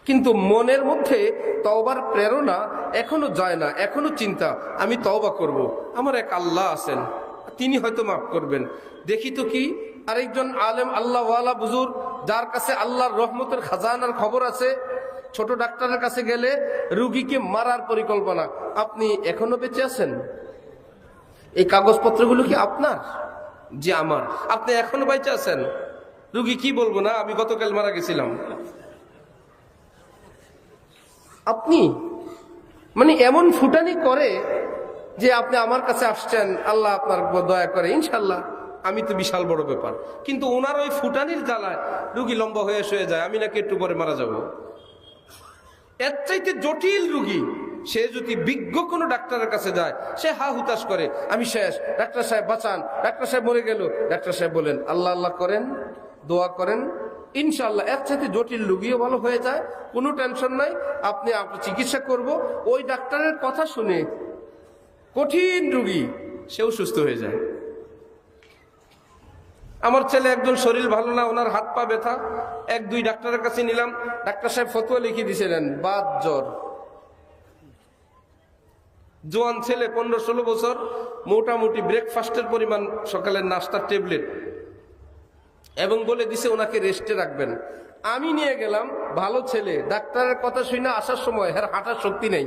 কিন্তু মনের মধ্যে তওবার প্রেরণা এখনো যায় না, এখনো চিন্তা আমি তওবা করব, আমার এক আল্লাহ আছেন, তিনি হয়তো মাফ করবেন। দেখি তো কি আরেকজন আলেম আল্লাহওয়ালা বুজুর্গ যার কাছে আল্লাহর রহমতের খাজানার খবর আছে, ছোট ডাক্তারের কাছে গেলে রুগীকে মারার পরিকল্পনা। আপনি এখনো বেঁচে আছেন? এই কাগজপত্রগুলো কি আপনার? যে আমার। আপনি এখনো বেঁচে আছেন? রুগী কি বলবো না আমি গতকাল মারা গেছিলাম। আপনি মানে এমন ফুটানি করে যে আপনি আমার কাছে আসছেন, আল্লাহ আপনার দয়া করে ইনশাল্লাহ, আমি তো বিশাল বড় ব্যাপার। কিন্তু ওনার ওই ফুটানির জ্বালায় রুগী লম্বা হয়ে শুয়ে যায়, আমি নাকি একটু পরে মারা যাব। এর চাইতে জটিল রুগী সে যদি বিজ্ঞ কোনো ডাক্তারের কাছে যায়, সে হা হুতাশ করে আমি শেষ, ডাক্তার সাহেব বাঁচান, ডাক্তার সাহেব মরে গেল। ডাক্তার সাহেব বলেন আল্লাহ আল্লাহ করেন, দোয়া করেন, ইনশাআল্লাহ এর চাইতে জটিল রুগীও ভালো হয়ে যায়, কোনো টেনশন নাই, আপনি চিকিৎসা করব। ওই ডাক্তারের কথা শুনে কঠিন রুগী সেও সুস্থ হয়ে যায়। আমার ছেলে একজন শরীর ভালো না, ওনার হাত পা ব্যথা, 1-2 ডাক্তারের কাছে নিলাম, ডাক্তার সাহেব ফতোয়া লিখে দিয়েছিলেন বাত জ্বর। জোয়ান ছেলে 15-16 বছর, মোটামুটি ব্রেকফাস্টের পরিমাণ সকালের নাস্তার ট্যাবলেট, এবং বলে দিছে ওনাকে রেস্টে রাখবেন। আমি নিয়ে গেলাম, ভালো ছেলে, ডাক্তারের কথা শুনে আসার সময় এর হাঁটার শক্তি নেই,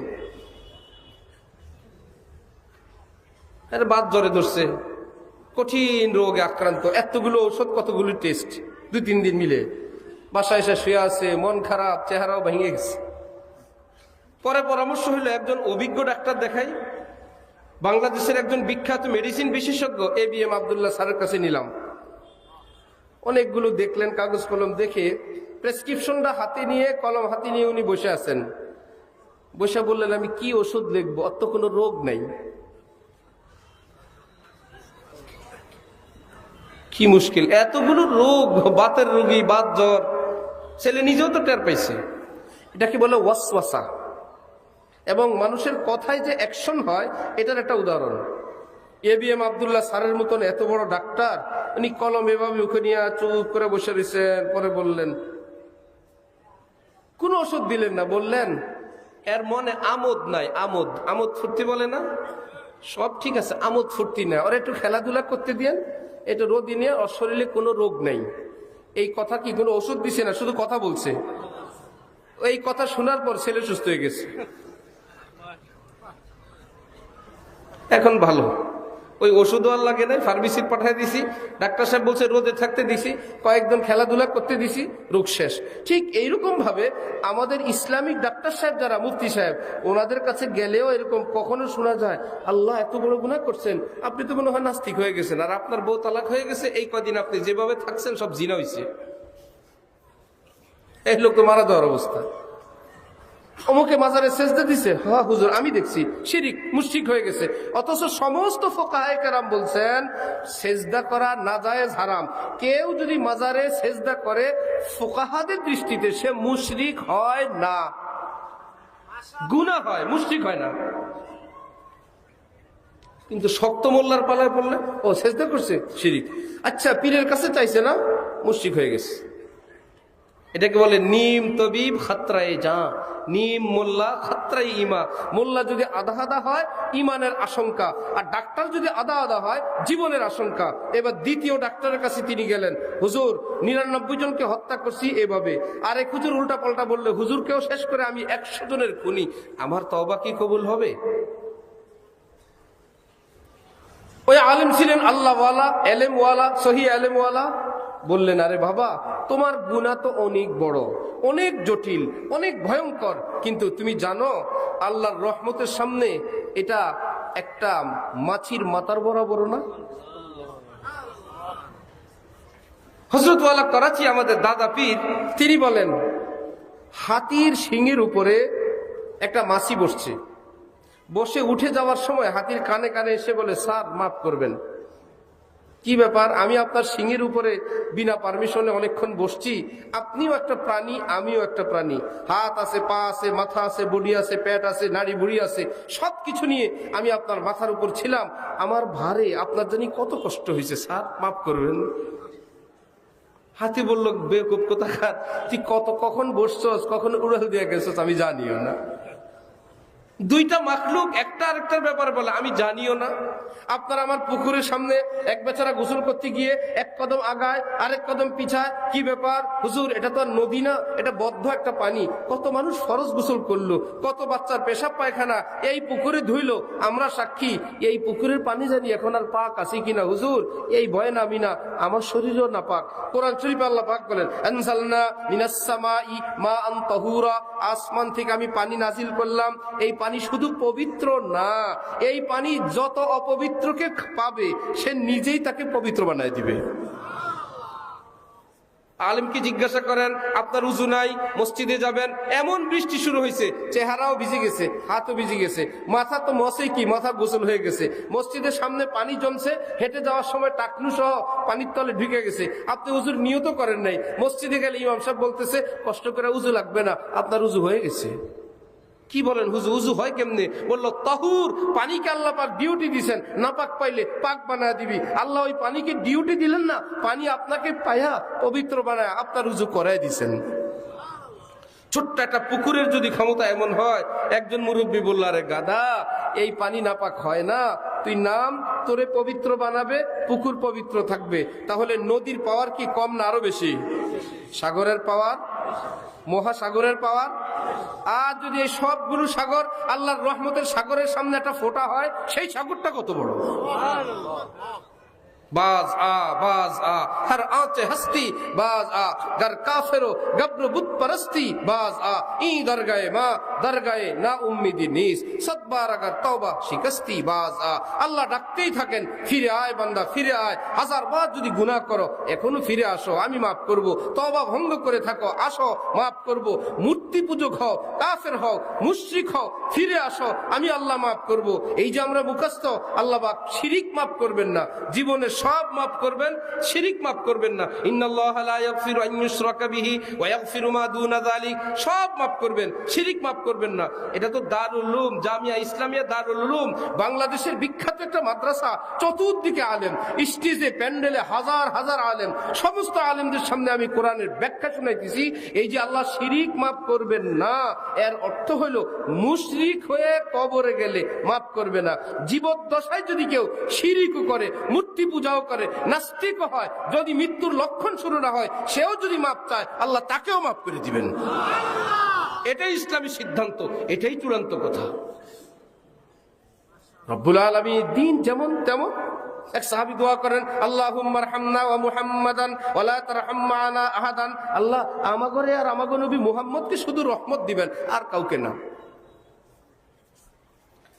এর বাত জ্বরে ধরছে, কঠিন রোগে আক্রান্ত, এতগুলো ঔষধ, কতগুলো টেস্ট, 2-3 দিন মিলে বাসায় এসে শুয়ে আছে, মন খারাপ, চেহারাও ভেঙে গেছে। পরে পরামর্শ হইলো একজন অভিজ্ঞ ডাক্তার দেখাই, বাংলাদেশের একজন বিখ্যাত মেডিসিন বিশেষজ্ঞ ABM আব্দুল্লাহ স্যারের কাছে নিলাম। অনেকগুলো দেখলেন, কাগজ কলম দেখে প্রেসক্রিপশনটা হাতে নিয়ে, কলম হাতে নিয়ে উনি বসে আছেন। বসে বললেন আমি কি ওষুধ লিখবো, অত কোনো রোগ নাই। কি মুশকিল, এতগুলো রোগ, বাতের রোগী, বাত জ্বর, ছেলে নিজেও তো টের পাইছে। এটাকে বলে ওয়াসওয়াসা, এবং মানুষের কথায় যে অ্যাকশন হয় এটার একটা উদাহরণ। ABM আব্দুল্লাহ স্যারের মতন এত বড় ডাক্তার, উনি কলম এভাবে মুখে নিয়ে চুপ করে বসে রয়েছেন। পরে বললেন, কোন ওষুধ দিলেন না, বললেন এর মনে আমোদ নাই, আমোদ, আমোদ ফুর্তি বলে না, সব ঠিক আছে, আমোদ ফুর্তি না, ওরা একটু খেলাধুলা করতে দিয়েন, এটা রোদি নিয়ে, ওর শরীরে কোনো রোগ নেই। এই কথা কি কোনো ওষুধ দিছে না, শুধু কথা বলছে। এই কথা শোনার পর ছেলে সুস্থ হয়ে গেছে, এখন ভালো। ওই ওষুধও আর লাগে নাই, ফার্মেসির পাঠিয়ে দিছি, ডাক্তার সাহেব বলছে রোদে থাকতে দিছি, কয়েকদিন খেলাধুলা করতে দিছি, রোগ শেষ। ঠিক এইরকম ভাবে আমাদের ইসলামিক ডাক্তার সাহেব যারা, মুফতি সাহেব, ওনাদের কাছে গেলেও এরকম কখনো শোনা যায় আল্লাহ এত বড় গুনাহ করছেন, আপনি তো মনে হয় নাস্তিক হয়ে গেছেন, আর আপনার বউ তালাক হয়ে গেছে, এই কদিন আপনি যেভাবে থাকছেন সব জিনা হয়েছে। এই লোক তো মারা দেওয়ার অবস্থা। অমুকে মাজারে সেজদা দিছে, হ্যাঁ হুজুর আমি দেখছি, শিরিক মুশরিক হয়ে গেছে। অথচ সমস্ত ফুকাহায়ে কেরাম বলছেন সেজদা করা নাজায়েজ হারাম। কেউ যদি মাজারে সেজদা করে ফুকাহাদের দৃষ্টিতে সে মুশরিক হয় না, গুনাহ হয়, মুশরিক হয় না। কিন্তু শক্ত মোল্লার পালায় পড়লে ও সেজদা করছে শিরিক, আচ্ছা পীরের কাছে চাইছে না, মুশরিক হয়ে গেছে। এটাকে বলে নিম তবিব খাতরায়ে যা, নিম মোল্লা খাতরায়ে ইমা। মোল্লা যদি আধা আধা হয় ইমানের আশঙ্কা, আর ডাক্তার যদি আধা আধা হয় জীবনের আশঙ্কা। এবার দ্বিতীয় ডাক্তারের কাছে তিনি গেলেন, হুজুর 99 জনকে হত্যা করছি এভাবে। আর এক হুজুর উল্টা পাল্টা বললে, হুজুরকেও শেষ করে আমি 100 জনের খুনি, আমার তওবা কি কবুল হবে? ওই আলেম ছিলেন আল্লাহওয়ালা, এলেমওয়ালা, সহি এলেমওয়ালা। বললেন, আরে বাবা তোমার গুনাহ তো অনেক বড়, অনেক জটিল, অনেক ভয়ঙ্কর, কিন্তু তুমি জানো আল্লাহর রহমতের সামনে এটা একটা মাছির মাথার বরাবর না। হযরত ওয়ালা করাচি আমাদের দাদা পীর তিনি বলেন, হাতির শিঙের উপরে একটা মাছি বসছে, বসে উঠে যাওয়ার সময় হাতির কানে কানে এসে বলে, স্যার মাফ করবেন, কি ব্যাপার, আমি আপনার সিংহের উপরে বিনা পারমিশনে অনেকক্ষণ বসছি, আপনিও একটা প্রাণী আমিও একটা প্রাণী, হাত আছে, পা আছে, মাথা আছে, বডি আছে, পেট আছে, নাড়ি বুড়ি আছে, সবকিছু নিয়ে আমি আপনার মাথার উপর ছিলাম, আমার ভারে আপনার জানি কত কষ্ট হয়েছে, স্যার মাফ করবেন। হাতি বলল, বেকুব কোথাকার, তুই কখন বসছস, কখন উড়াল দিয়ে গেছস আমি জানিও না। দুইটা মাখলুক একটা আরেকটার ব্যাপারে বলে আমি জানিও না। আপনার আমার পুকুরের সামনে এক বেচারা গোসল করতে গিয়ে এক কদম আগায় আরেক কদম পিছায়, কি ব্যাপার হুজুর, এটা তো আর নদী না, এটা বদ্ধ একটা পানি, কত মানুষ ফরজ গোসল করলো, কত বাচ্চার পেশাব পায়খানা এই পুকুরে ধুইলো, আমরা সাক্ষী, এই পুকুরের পানি জানি এখন আর পাক আছে কিনা হুজুর, এই ভয়ে নামি না, আমার শরীরও না পাক। কোরআন শরীফে আল্লাহ পাক বলেন, আনজালনা মিনাস সামাই মাআন তাহুরা, আসমান থেকে আমি পানি নাজিল করলাম, এই পানি শুধু পবিত্র না, এই পানি যত অপবিত্রকে পাবে সে নিজেই তাকে পবিত্র বানায় দিবে। আলেমকে জিজ্ঞাসা করেন, আপনার উযু নাই, মসজিদে যাবেন, এমন বৃষ্টি শুরু হয়েছে, চেহারাও ভিজে গেছে, হাতও ভিজে গেছে, মাথা তো মশে কি, মাথা গোসল হয়ে গেছে, মসজিদের সামনে পানি জমছে, হেঁটে যাওয়ার সময় টাকনু সহ পানির তলে ঢুকে গেছে, আপনি উযুর নিয়ত করেন নাই, মসজিদে গেলে ইমাম সাহেব বলতেছে কষ্ট করে উযু লাগবে না, আপনার উযু হয়ে গেছে। কি বলেন হুজুর, উযু হয় কেমনে? বললো তাহুর, পানিকে আল্লাহ পাক ডিউটি দিছেন, নাপাক পাইলে পাক বানায় দিবি। আল্লাহ ওই পানিকে ডিউটি দিলেন না, পানি আপনাকে পায়া পবিত্র বানায় আপনার উযু করায় দিছেন। ছোট্ট একটা পুকুরের যদি ক্ষমতা এমন হয়, একজন মুরব্বী বলল, আরে গাদা, এই পানি নাপাক হয় না, তুই নাম, তোরে পবিত্র বানাবে, পুকুর পবিত্র থাকবে। তাহলে নদীর পাওয়ার কি কম না আরো বেশি? সাগরের পাওয়ার, মহাসাগরের পাওয়ার। আর যদি এই সবগুলো সাগর আল্লাহর রহমতের সাগরের সামনে একটা ফোঁটা হয়, সেই সাগরটা কত বড়। बाज आ हर आंचे हस्ती बाज आ गर काफिरो गब्र बुत परस्ती बाज आ ई दर गए ना उम्मीदी नीस सद बार अगर तौबा शिकस्ती बाज आ। আল্লাহ ডাকতেই থাকেন, ফিরে আয় বান্দা, ফিরে আয়, হাজার বার যদি গুনাহ করো এখনো ফিরে আসো, আমি মাফ করব। তওবা ভঙ্গ করে থাকো, আসো মাফ করব। মূর্তি পূজক হও, কাফের হও, মুশরিক হও, ফিরে আসো, আমি আল্লাহ মাফ করব। এই যে আমরা মুখস্থ, আল্লাহ পাক শিরিক মাফ করবেন না, জীবনে সব মাফ করবেন, শিরিক মাফ করবেন না। ইন্নাল্লাহা লা ইয়াগফিরু আন ইউশরাকা বিহি ওয়া ইয়াগফিরু মা দুনা যালিক, সব মাফ করবেন, শিরিক মাফ করবেন না। এটা তো দারুল উলুম, জামিয়া ইসলামিয়া দারুল উলুম, বাংলাদেশের বিখ্যাত একটা মাদ্রাসা, চতুর্দিকে আলেম, স্টেজে প্যান্ডেলে হাজার হাজার আলেম, সমস্ত আলেমদের সামনে আমি কোরআনের ব্যাখ্যা শুনাইতেছি। এই যে আল্লাহ শিরিক মাফ করবেন না, এর অর্থ হলো মুশরিক হয়ে কবরে গেলে মাফ করবে না। জীবদ্দশায় যদি কেউ শিরিকও করে, মূর্তি পূজাও করে, নাস্তিক হয়, যদি মৃত্যুর লক্ষণ শুরু না হয়, সেও যদি মাপ চায় আল্লাহ তাকেও মাফ করে দিবেন। এটাই ইসলামী সিদ্ধান্ত, এটাই চূড়ান্ত কথা। রব্বুল আলামিন দিন যেমন তেমন। এক সাহাবী দোয়া করেন, আল্লাহুম্মা আরহামনা ওয়া মুহাম্মাদান ওয়া লা তারহাম মা'ানা আহাদান, আল্লাহ আমাগরে আর আমাগো নবী মুহাম্মদকে শুধু রহমত দিবেন, আর কাউকে না।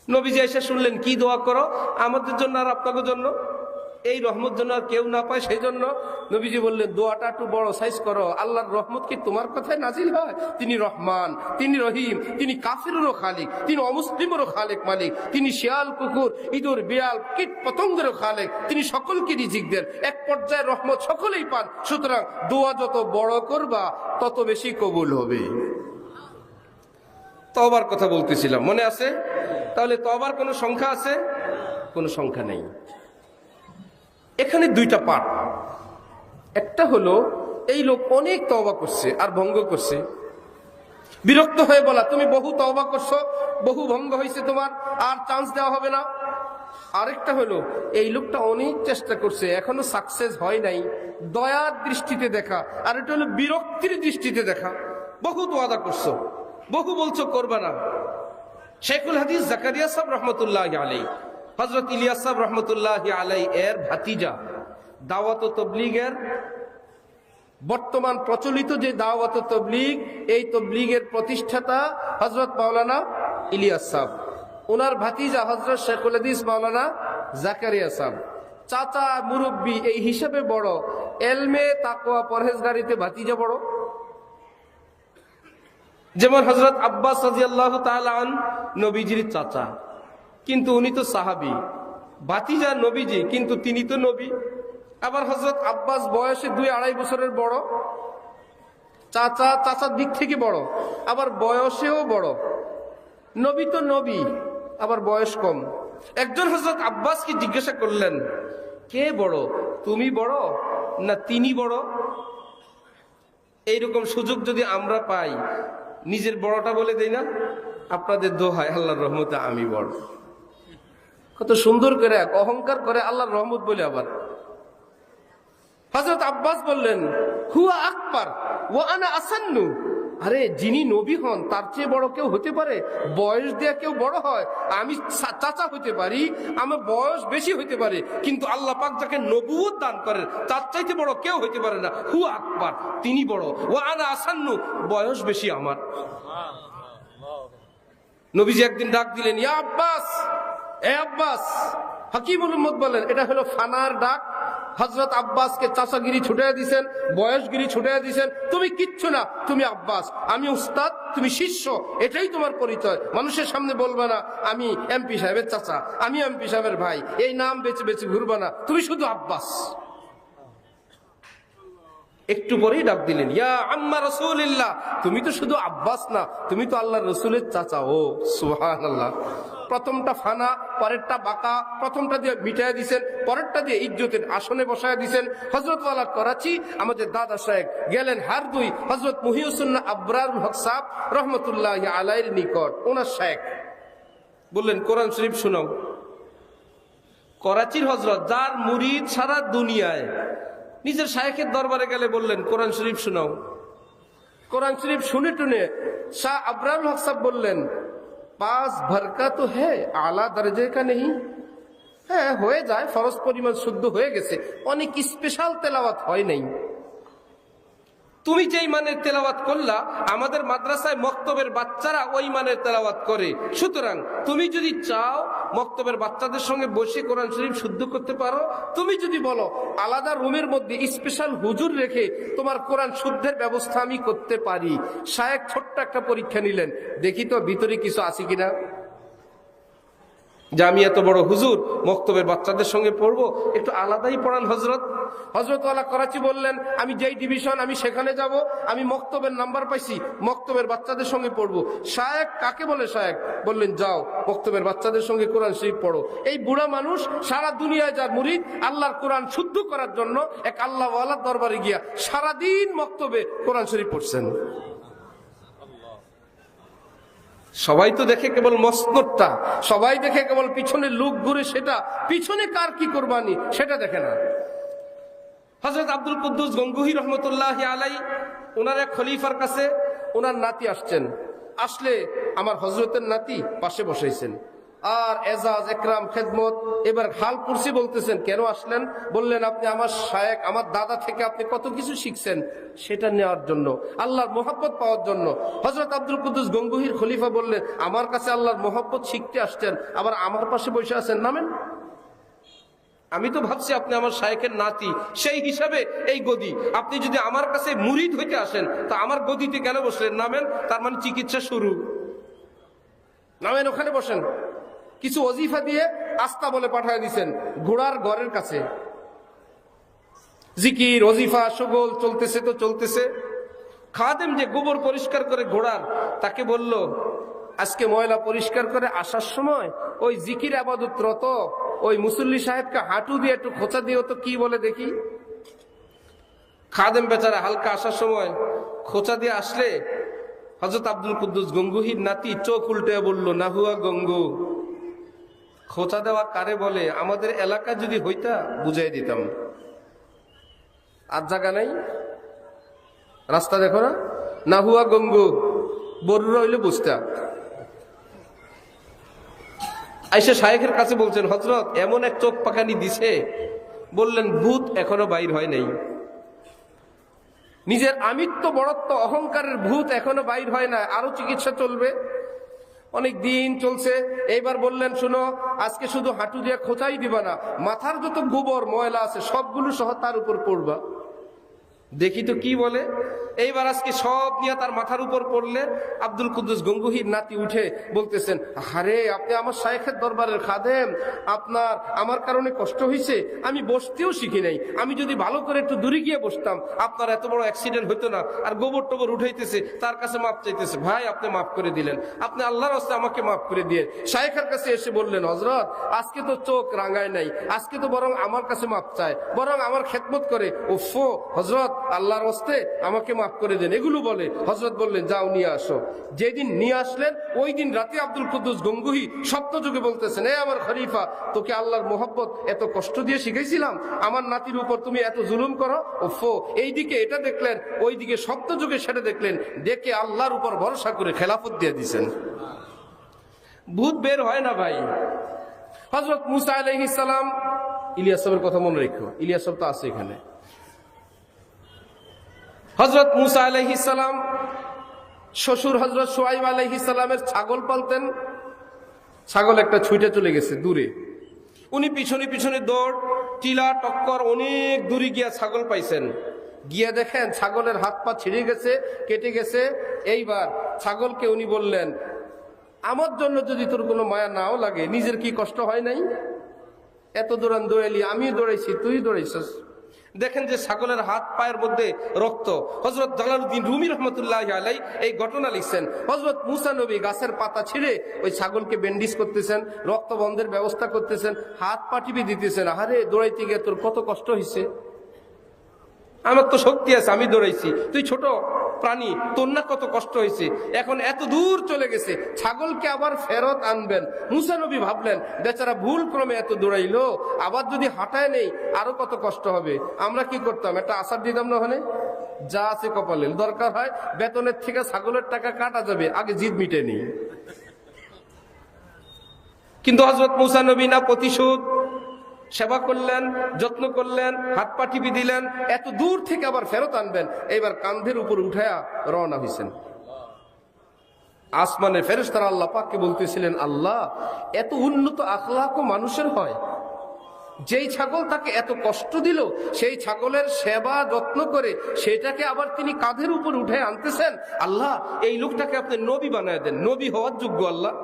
নবীজি এসে শুনলেন, কি দোয়া করো? আমাদের জন্য আর আপনাদের জন্য। এই রহমত যেন আর কেউ না পায়, সেই জন্য নবীজি বললেন দোয়াটা একটু বড় সাইজ করো। আল্লাহর রহমত কি তোমার কথায় নাজিল হয়? তিনি রহমান, তিনি রহিম, তিনি কাফিরেরও খালিক, তিনি অমুসলিমেরও খালেক মালিক, তিনি শিয়াল কুকুর ইঁদুর বিড়াল কীট পতঙ্গেরও খালেক, তিনি সকলকে রিজিক দেন, এক পর্যায়ে রহমত সকলেই পান। সুতরাং দোয়া যত বড় করবা তত বেশি কবুল হবে। তওবার কথা বলতেছিলাম, মনে আছে? তাহলে তওবার কোনো সংখ্যা আছে? কোনো সংখ্যা নেই। এখানে দুইটা পার্ট। একটা হলো এই লোক অনেক তওবা করছে আর ভঙ্গ করছে, বিরক্ত হয়ে বলা তুমি বহু তওবা করছো, বহু ভঙ্গ হয়েছে, তোমার আর চান্স দেওয়া হবে না। আরেকটা হলো এই লোকটা অনেক চেষ্টা করছে, এখনো সাকসেস হয় নাই, দয়ার দৃষ্টিতে দেখা। আর এটা হলো বিরক্তির দৃষ্টিতে দেখা। বহু ওয়াদা করছো, বহু বলছো করবা না। শেখুল হাদিস জাকারিয়া সাহেব রহমতুল্লাহ আলাই, হযরত ইলিয়াস সাহেব রহমতুল্লাহ আলাই এর ভাতিজা, দাওয়াত ও তবলিগের বর্তমান প্রচলিত যে দাওয়াত ও তবলিগ, এই তবলিগের প্রতিষ্ঠাতা হযরত মাওলানা ইলিয়াস সাহেব, ওনার ভাতিজা হযরত শেখুল হাদিস মাওলানা জাকারিয়া সাহেব। চাচা মুরব্বী এই হিসাবে বড়, এলমে তাকওয়া পরহেজগারিতে ভাতিজা বড়। যেমন হযরত আব্বাস রাদিয়াল্লাহু তাআলা আন নবীজির চাচা, কিন্তু উনি তো সাহাবী, ভাতিজা নবীজি কিন্তু তিনি তো নবী। আবার হযরত আব্বাস বয়সে 2-2.5 বছরের বড়, চাচার দিক থেকে বড়, আবার বয়সেও বড়। নবী তো নবী, আবার বয়স কম। একজন হযরত আব্বাসকে জিজ্ঞাসা করলেন, কে বড়, তুমি বড় না তিনি বড়? এইরকম সুযোগ যদি আমরা পাই, নিজের বড়টা বলে দেই না? আপনাদের দোহাই, আল্লাহর রহমতে আমি বড়। কত সুন্দর করে অহংকার করে আল্লাহর রহমত বলে। আবার হযরত আব্বাস বললেন, হুয়া আকবার ওয়া আনা আসান্নু। আরে যিনি নবী হন তার চেয়ে বড় কেউ হতে পারে? বয়স দিয়ে কেউ বড় হয়? আমি চাচা হতে পারি, আমার বয়স বেশি হতে পারে, কিন্তু আল্লাহ পাক যাকে নবুয়ত দান করেন তার চাইতে বড় কেউ হতে পারে না। হুয়া আকবার, তিনি বড়, ওয়া আনা আসান্নু, বয়স বেশি আমার। নবীজি একদিন ডাক দিলেন, ইয়া আব্বাস, এ আব্বাস। হাকিমুল উম্মত বলেন এটা হলো ফানার ডাক। হযরত আব্বাসকে চাচাগিরি ছুটিয়ে দিয়েছেন, বয়সগিরি ছুটিয়ে দিয়েছেন। তুমি কিচ্ছু না, তুমি আব্বাস, আমি উস্তাদ, তুমি শিষ্য, এটাই তোমার পরিচয়। মানুষের সামনে বলবে না আমি এমপি সাহেবের চাচা, আমি এমপি সাহেবের ভাই, এই নাম বেছে বেছে ঘুরবে না, তুমি শুধু আব্বাস। একটু পরেই ডাক দিলেন, ইয়া আম্মা রাসূলিল্লাহ, তুমি তো শুধু আব্বাস না, তুমি তো আল্লাহর রাসূলের চাচা। ও সুবহানাল্লাহ। প্রথমটা ফানা, পরেরটা বাঁকা, প্রথমটা দিয়ে মিটাইয়া দিয়েছেন, পরেরটা দিয়ে ইজ্জতের আসনে বসায় দিয়েছেন। হযরত ওয়ালা করাচি আমাদের দাদা সাহেব গেলেন হারদুই হযরত মুহিউসুন্নাহ আবরারুল হক সাহেব রহমতুল্লাহি আলাইহির নিকট। ওনার শেখ বললেন, কোরআন শরীফ শোনাও। করাচির হযরত, যার মুরিদ সারা দুনিয়ায়, নিজের শায়েখের দরবারে গেলে বললেন কোরআন শরীফ শোনাও। কোরআন শরীফ শুনে টুনে শাহ আবরারুল হক সাহেব বললেন, পাস ভরকা তো হ্যাঁ, আলা দরজে কা নেই। হ্যাঁ হয়ে যায়, ফরজ পরিমাণ শুদ্ধ হয়ে গেছে, অনেক স্পেশাল তেলাওয়াত হয় নাই। তুমি যেই মানের তেলাওয়াত করলা, আমাদের মাদ্রাসায় মক্তবের বাচ্চারা ওই মানের তেলাওয়াত করে। সুতরাং তুমি যদি চাও মক্তবের বাচ্চাদের সঙ্গে বসে কোরআন শরীফ শুদ্ধ করতে পারো। তুমি যদি বলো আলাদা রুমের মধ্যে স্পেশাল হুজুর রেখে তোমার কোরআন শুদ্ধের ব্যবস্থা আমি করতে পারি। শায়েখ ছোট্ট একটা পরীক্ষা নিলেন, দেখি তো ভিতরে কিছু আছে কিনা। যে আমি এত বড় হুজুর, মক্তবের বাচ্চাদের সঙ্গে পড়বো, একটু আলাদাই পড়ান হযরত। হযরত ওয়ালা করাচি বললেন, আমি যেই ডিভিশন আমি সেখানে যাব, আমি মক্তবের নাম্বার পাইছি, মক্তবের বাচ্চাদের সঙ্গে পড়বো। শায়েখ কাকে বলে? শায়েখ বললেন, যাও মক্তবের বাচ্চাদের সঙ্গে কোরআন শরীফ পড়ো। এই বুড়া মানুষ সারা দুনিয়ায় যার মুরিদ, আল্লাহর কোরআন শুদ্ধ করার জন্য এক আল্লাহ ওয়ালার দরবারে গিয়া সারাদিন মক্তবে কোরআন শরীফ পড়ছেন। সবাই তো দেখে কেবল মসনদটা, সবাই দেখে কেবল পিছনে লুক ঘুরে, সেটা পিছনে কার কি কোরবানি সেটা দেখে না। হযরত আব্দুল কুদ্দুস গঙ্গুহি রহমতুল্লাহি আলাই, ওনার এক খলিফার কাছে ওনার নাতি আসছেন। আসলে আমার হযরতের নাতি পাশে বসাইছেন, আর এজাজ একরাম খেদমত এবার হাল কুরসি বলতেছেন। কেন আসলেন? বললেন, আপনি আমার শায়েখ, আমার দাদা থেকে আপনি কত কিছু শিখছেন, সেটা নেওয়ার জন্য, আল্লাহর মোহাব্বত পাওয়ার জন্য। হযরত আব্দুল কুদ্দুস গঙ্গুহির খলিফা বললেন, আমার কাছে আল্লাহর মোহাব্বত শিখতে আসছেন, আবার আমার পাশে বসে আছেন, নামেন। আমি তো ভাবছি আপনি আমার শায়েখের নাতি, সেই হিসাবে এই গদি। আপনি যদি আমার কাছে মুরিদ হইতে আসেন তা আমার গদিতে কেন বসলেন? নামেন, তার মানে চিকিৎসা শুরু। নামেন, ওখানে বসেন। কিছু ওজিফা দিয়ে আস্তা বলে পাঠিয়ে দিচ্ছেন ঘোড়ার ঘরের কাছে। জিকির ওজিফা সগোল চলতেছে তো চলতেছে। খাদেম যে গোবর পরিষ্কার করে ঘোড়ার, তাকে বলল আজকে ময়লা পরিষ্কার করে আসার সময় ওই জিকির আবাদতরত ওই মুসল্লি সাহেবকে হাঁটু দিয়ে একটু খোঁচা দিও তো, কি বলে দেখি। খাদেম বেচারা হালকা আসার সময় খোঁচা দিয়ে আসলে হযরত আব্দুল কুদ্দুস গঙ্গুহির নাতি চোখ উল্টে বলল, না হুয়া গঙ্গু। খোঁচা দেওয়া কারে বলে? আমাদের এলাকা যদি হইতা বুঝাই দিতাম। আর জায়গা নাই, রাস্তা দেখো না, না হুয়া গঙ্গু বড়ুরা হইলে বুঝতা। আইসা শায়েখের কাছে বলছেন, হযরত এমন এক চোখ পাকানি দিছে, বললেন ভূত এখনো বাইর হয় নাই। নিজের আমিত্ব বড়ত্ব অহংকারের ভূত এখনো বাইর হয় না, আরো চিকিৎসা চলবে। অনেক দিন চলছে। এইবার বললেন, শুনো, আজকে শুধু হাঁটু দিয়ে খোঁচাই দিবা না, মাথার যত গোবর ময়লা আছে সবগুলো সহ তার উপর পড়বা। দেখি তো কি বলে। এইবার আজকে সব নিয়ে তার মাথার উপর পড়লে আব্দুল কুদ্দুস গঙ্গুহির নাতি উঠে বলতেছেন, আরে আপনি আমার শায়েখের দরবারের খাদেম, আপনার আমার কারণে কষ্ট হয়েছে, আমি বসতেও শিখি নাই। আমি যদি ভালো করে একটু দূরে গিয়ে বসতাম আপনার এত বড় অ্যাক্সিডেন্ট হইতো না। আর গোবর টোবর উঠাইতেছে, তার কাছে মাপ চাইতেছে। ভাই আপনি মাফ করে দিলেন, আপনি আল্লাহর রাস্তায় আমাকে মাফ করে দিয়ে। শায়েখের কাছে এসে বললেন, হযরত আজকে তো চোখ রাঙায় নাই, আজকে তো বরং আমার কাছে মাপ চায়, বরং আমার খেদমত করে। ওফো হযরত আল্লাহর রাস্তে আমাকে মাফ করে দেন, এগুলো বলে। হযরত বললেন, যাও নিয়ে আসো। যেদিন নিয়ে আসলেন ওই দিন রাতে আব্দুল কুদ্দুস গঙ্গুহি স্বপ্নযোগে বলতেছেন, এ আমার খলিফা, তোকে আল্লাহর মোহাব্বত এত কষ্ট দিয়ে শিখাইছিলাম, আমার নাতির উপর তুমি এত জুলুম করো। ওফো, এইদিকে এটা দেখলেন, ওইদিকে স্বপ্নযোগে সেটা দেখলেন, দেখে আল্লাহর উপর ভরসা করে খেলাফত দিয়ে দিছেন। ভূত বের হয় না ভাই। হযরত মুসা আলাইহিস সালাম, ইলিয়াসের কথা মনে রেখো, ইলিয়াস তো আছে এখানে। হযরত মুসা আলাইহিস সালাম শ্বশুর হযরত শুআইব আলাইহিস সালামের ছাগল পালতেন। ছাগল একটা ছুটে চলে গেছে দূরে, উনি পিছনে পিছনে দৌড়, টিলা টক্কর অনেক দূরে গিয়া ছাগল পাইছেন। গিয়ে দেখেন ছাগলের হাত পা ছিঁড়ে গেছে, কেটে গেছে। এইবার ছাগলকে উনি বললেন, আমার জন্য যদি তোর কোনো মায়া নাও লাগে, নিজের কি কষ্ট হয় নাই? এত দৌড়ান দৌড়ালি, আমিও দৌড়াইছি, তুই দৌড়াইছিস। দেখেন যে ছাগলের হাত পায়ের মধ্যে রক্ত। হযরত জালালউদ্দিন রুমি রহমতুল্লাহি আলাইহি এই ঘটনা লিখছেন। হযরত মুসা নবী গাছের পাতা ছিঁড়ে ওই ছাগলকে ব্যান্ডেজ করতেছেন, রক্ত বন্ধের ব্যবস্থা করতেছেন, হাত পা টিপে দিতেছেন। আরে দৌড়াইতে গিয়ে তোর কত কষ্ট হয়েছে, আমার তো শক্তি আছে, আমি দৌড়াইছি, তুই ছোট প্রাণী, তোর না কত কষ্ট হয়েছে। এখন এত দূর চলে গেছে, ছাগলকে আবার ফেরত আনবেন। মুসা নবী ভাবলেন, বেচারা ভুল ক্রমে এত দৌড়াইলো, আবার যদি হাঁটায় নেই আরো কত কষ্ট হবে। আমরা কি করতাম, একটা আসার দিতাম না, ওখানে যা আছে কপালে, দরকার হয় বেতনের থেকে ছাগলের টাকা কাটা যাবে, আগে জিদ মিটে নেই। কিন্তু হযরত মুসা নবী না, প্রতিশোধ, সেবা করলেন, যত্ন করলেন, হাত পা টিপি দিলেন, এত দূর থেকে আবার ফেরত আনবেন। এইবার কাঁধের উপর উঠায়া রওনা হয়েছেন। আসমানের ফেরেশতারা আল্লাহ পাককে বলতেছিলেন, আল্লাহ এত উন্নত আখলাকও মানুষের হয়? যেই ছাগল তাকে এত কষ্ট দিল, সেই ছাগলের সেবা যত্ন করে সেটাকে আবার তিনি কাঁধের উপর উঠে আনতেছেন। আল্লাহ এই লোকটাকে আপনি নবী বানায় দেন, নবী হওয়ার যোগ্য। আল্লাহ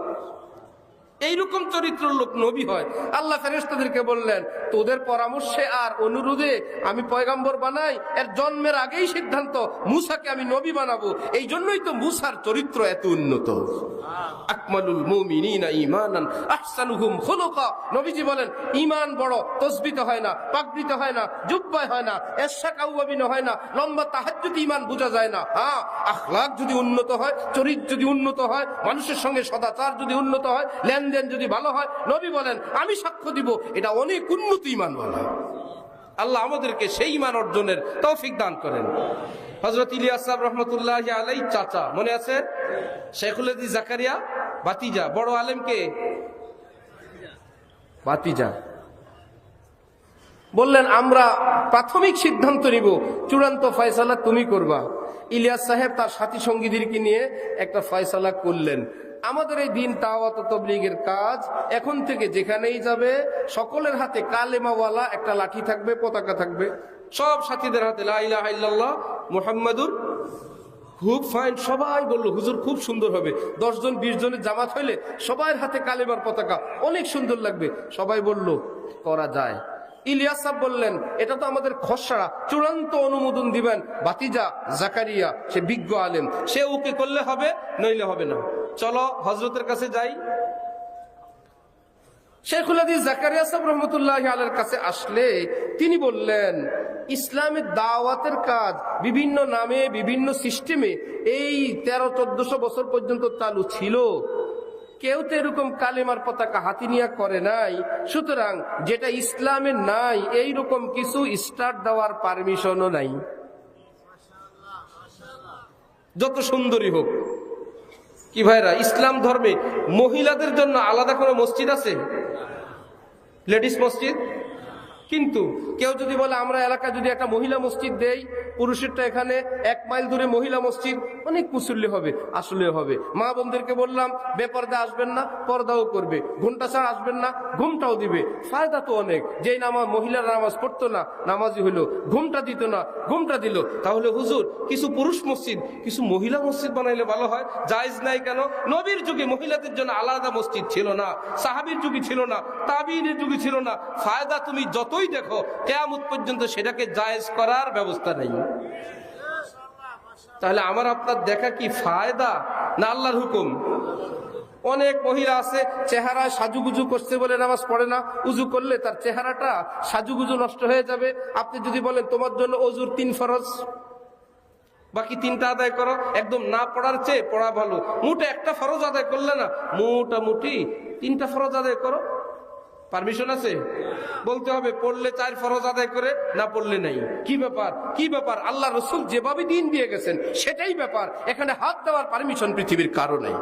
এইরকম চরিত্র লোক নবী হয়। আল্লাহ ফেরেশতাদেরকে বললেন, তোদের পরামর্শে আর অনুরোধে আমি পয়গাম্বর বানাই, এর জন্মের আগেই সিদ্ধান্ত মুসাকে আমি নবী বানাবো। এই জন্যই তো মুসার চরিত্র এত উন্নত। আকমালুল মুমিনিনা ঈমানান আহসানুহুম খুলুকা। নবীজি বলেন, ঈমান বড় তসবিতে হয় না, পাগড়িতে হয় না, জুব্বায় হয় না, এশাক আউয়াবিনে হয় না, লম্বা তাহাজ্জুদে ঈমান বোঝা যায় না। হ্যাঁ, আখলাক যদি উন্নত হয়, চরিত্র যদি উন্নত হয়, মানুষের সঙ্গে সদাচার যদি উন্নত হয়, লেনদেন যদি ভালো হয়, নবী বলেন আমি সাক্ষ্য দিব এটা অনেক উন্নত ঈমান বলা। আল্লাহ আমাদেরকে সেই ঈমান অর্জনের তৌফিক দান করেন। হযরত ইলিয়াস সাহেব রহমতুল্লাহি আলাইহি চাচা, মনে আছে? শেখুল হাদিস জাকারিয়া ভাতিজা, বড় আলেমকে ভাতিজা। বললেন, আমরা প্রাথমিক সিদ্ধান্ত নিব, চূড়ান্ত ফয়সালা তুমি করবা। ইলিয়াস সাহেব তার সাথী সঙ্গীদেরকে নিয়ে একটা ফয়সালা করলেন। আমাদের এই দিন দাওয়াত ও তাবলীগের কাজ এখন থেকে যেখানেই যাবে সকলের হাতে কালেমাওয়ালা একটা লাঠি থাকবে, পতাকা থাকবে, সব সাথীদের হাতে লা ইলাহা ইল্লাল্লাহ মুহাম্মাদুর। খুব ফাইন, সবাই বললো হুজুর খুব সুন্দর হবে। 10 জন 20 জনের জামাত হইলে সবার হাতে কালেমার পতাকা, অনেক সুন্দর লাগবে। সবাই বলল করা যায়। ইলিয়াস সাহেব বললেন এটা তো আমাদের খসড়া, চূড়ান্ত অনুমোদন দিবেন ভাতিজা জাকারিয়া, সে বিজ্ঞ আলেম, সে ওকে করলে হবে, নইলে হবে না। চলো হযরতের কাছে যাই। শেখুল হাদিস জাকারিয়া সাহেব রহমতুল্লাহি আলাইহির কাছে আসলে তিনি বললেন ইসলামের দাওয়াতের কাজ বিভিন্ন নামে বিভিন্ন সিস্টেমে এই 1300-1400 বছর পর্যন্ত চালু ছিল। কেউ তো এরকম কালেমার পতাকা হাতি নিয়ে করে নাই। সুতরাং যেটা ইসলামের নাই এইরকম কিছু স্টার্ট দেওয়ার পারমিশনও নাই, যত সুন্দরী হোক। কি ভাইরা, ইসলাম ধর্মে মহিলাদের জন্য আলাদা কোনো মসজিদ আছে? লেডিস মসজিদ। কিন্তু কেউ যদি বলে আমরা এলাকায় যদি একটা মহিলা মসজিদ দেই, পুরুষেরটা এখানে 1 মাইল দূরে মহিলা মসজিদ, অনেক মুসল্লি হবে, আসলে হবে। মা বোনদেরকে বললাম বেপর্দা আসবেন না, পর্দাও করবে, ঘুমটা ছাড়া আসবেন না, ঘুমটাও দিবে। ফায়দা তো অনেক। যেই নামাজ মহিলারা নামাজ পড়তো না, নামাজি হইলো, ঘুমটা দিত না, ঘুমটা দিল। তাহলে হুজুর কিছু পুরুষ মসজিদ কিছু মহিলা মসজিদ বানাইলে ভালো হয়, জায়েজ নাই কেন? নবীর যুগে মহিলাদের জন্য আলাদা মসজিদ ছিল না, সাহাবীর যুগে ছিল না, তাবিঈনের যুগে ছিল না। ফায়দা তুমি যতই দেখো কিয়ামত পর্যন্ত সেটাকে জায়েজ করার ব্যবস্থা নেই। তাহলে আমার আপনার দেখা কি ফায়দা না আল্লাহর হুকুম? অনেক মহিলা আছে চেহারা সাজুগুজু করছে বলে নামাজ পড়ে না, উজু করলে তার চেহারাটা সাজুগুজু নষ্ট হয়ে যাবে। আপনি যদি বলেন তোমার জন্য ওযুর 3 ফরজ, বাকি 3টা আদায় করো, একদম না পড়ার চেয়ে পড়া ভালো। মোটে একটা ফরজ আদায় করলে না, মোটামুটি 3টা ফরজ আদায় করো। পারমিশন আছে? বলতে হবে পড়লে 4 ফরজ আদায় করে, না পড়লে নাই। কি ব্যাপার, কি ব্যাপার? আল্লাহ রাসূল যেভাবে দিন দিয়ে গেছেন সেটাই ব্যাপার, এখানে হাত দেওয়ার পারমিশন পৃথিবীর কারো নাই।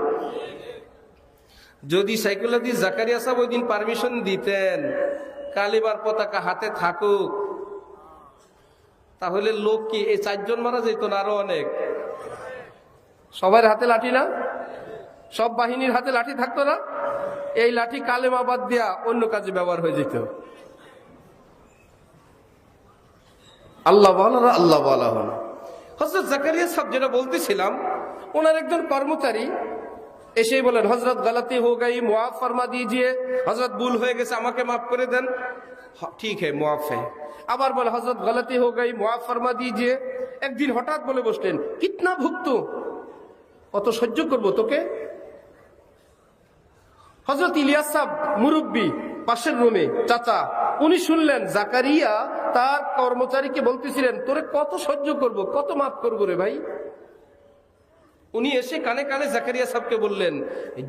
যদি শেখুল হাদিস জাকারিয়া সাহেব ওই দিন পারমিশন দিতেন কালিমার পতাকা হাতে থাকুক, তাহলে লোক কি এই 4 জন মারা যেত না আরো অনেক? সবার হাতে লাঠি না, সব বাহিনীর হাতে লাঠি থাকতো না? এই লাঠি কালেমা বাদ দিয়া অন্য কাজে ব্যবহার হয়ে যেত। আল্লাহ বলা, আল্লাহ বলা হল। হযরত জাকারিয়া সাহেব যেটা বলতেছিলাম, ওনার একজন কর্মচারী এসেই বলেন হযরত গলতি হো গই, মুআফ ফরমা দিজিয়ে। হযরত ভুল হয়ে গেছে, আমাকে মাফ করে দেন। ঠিক है মুআফ है। আবার বলে হযরত গলতি হো গই, মুআফ ফরমা দিজিয়ে। একদিন হঠাৎ বলে বসলেন কিতনা ভুক্ত, কত সহ্য করব তোকে? হযরত ইলিয়াস সাহেব মুরব্বী, পাশের রুমে চাচা, উনি শুনলেন জাকারিয়া তার কর্মচারীকে বলতেছিলেন তোরে কত সহ্য করব, কত মাফ করবো রে ভাই। উনি এসে কানে কানে জাকারিয়া সাহেবকে বললেন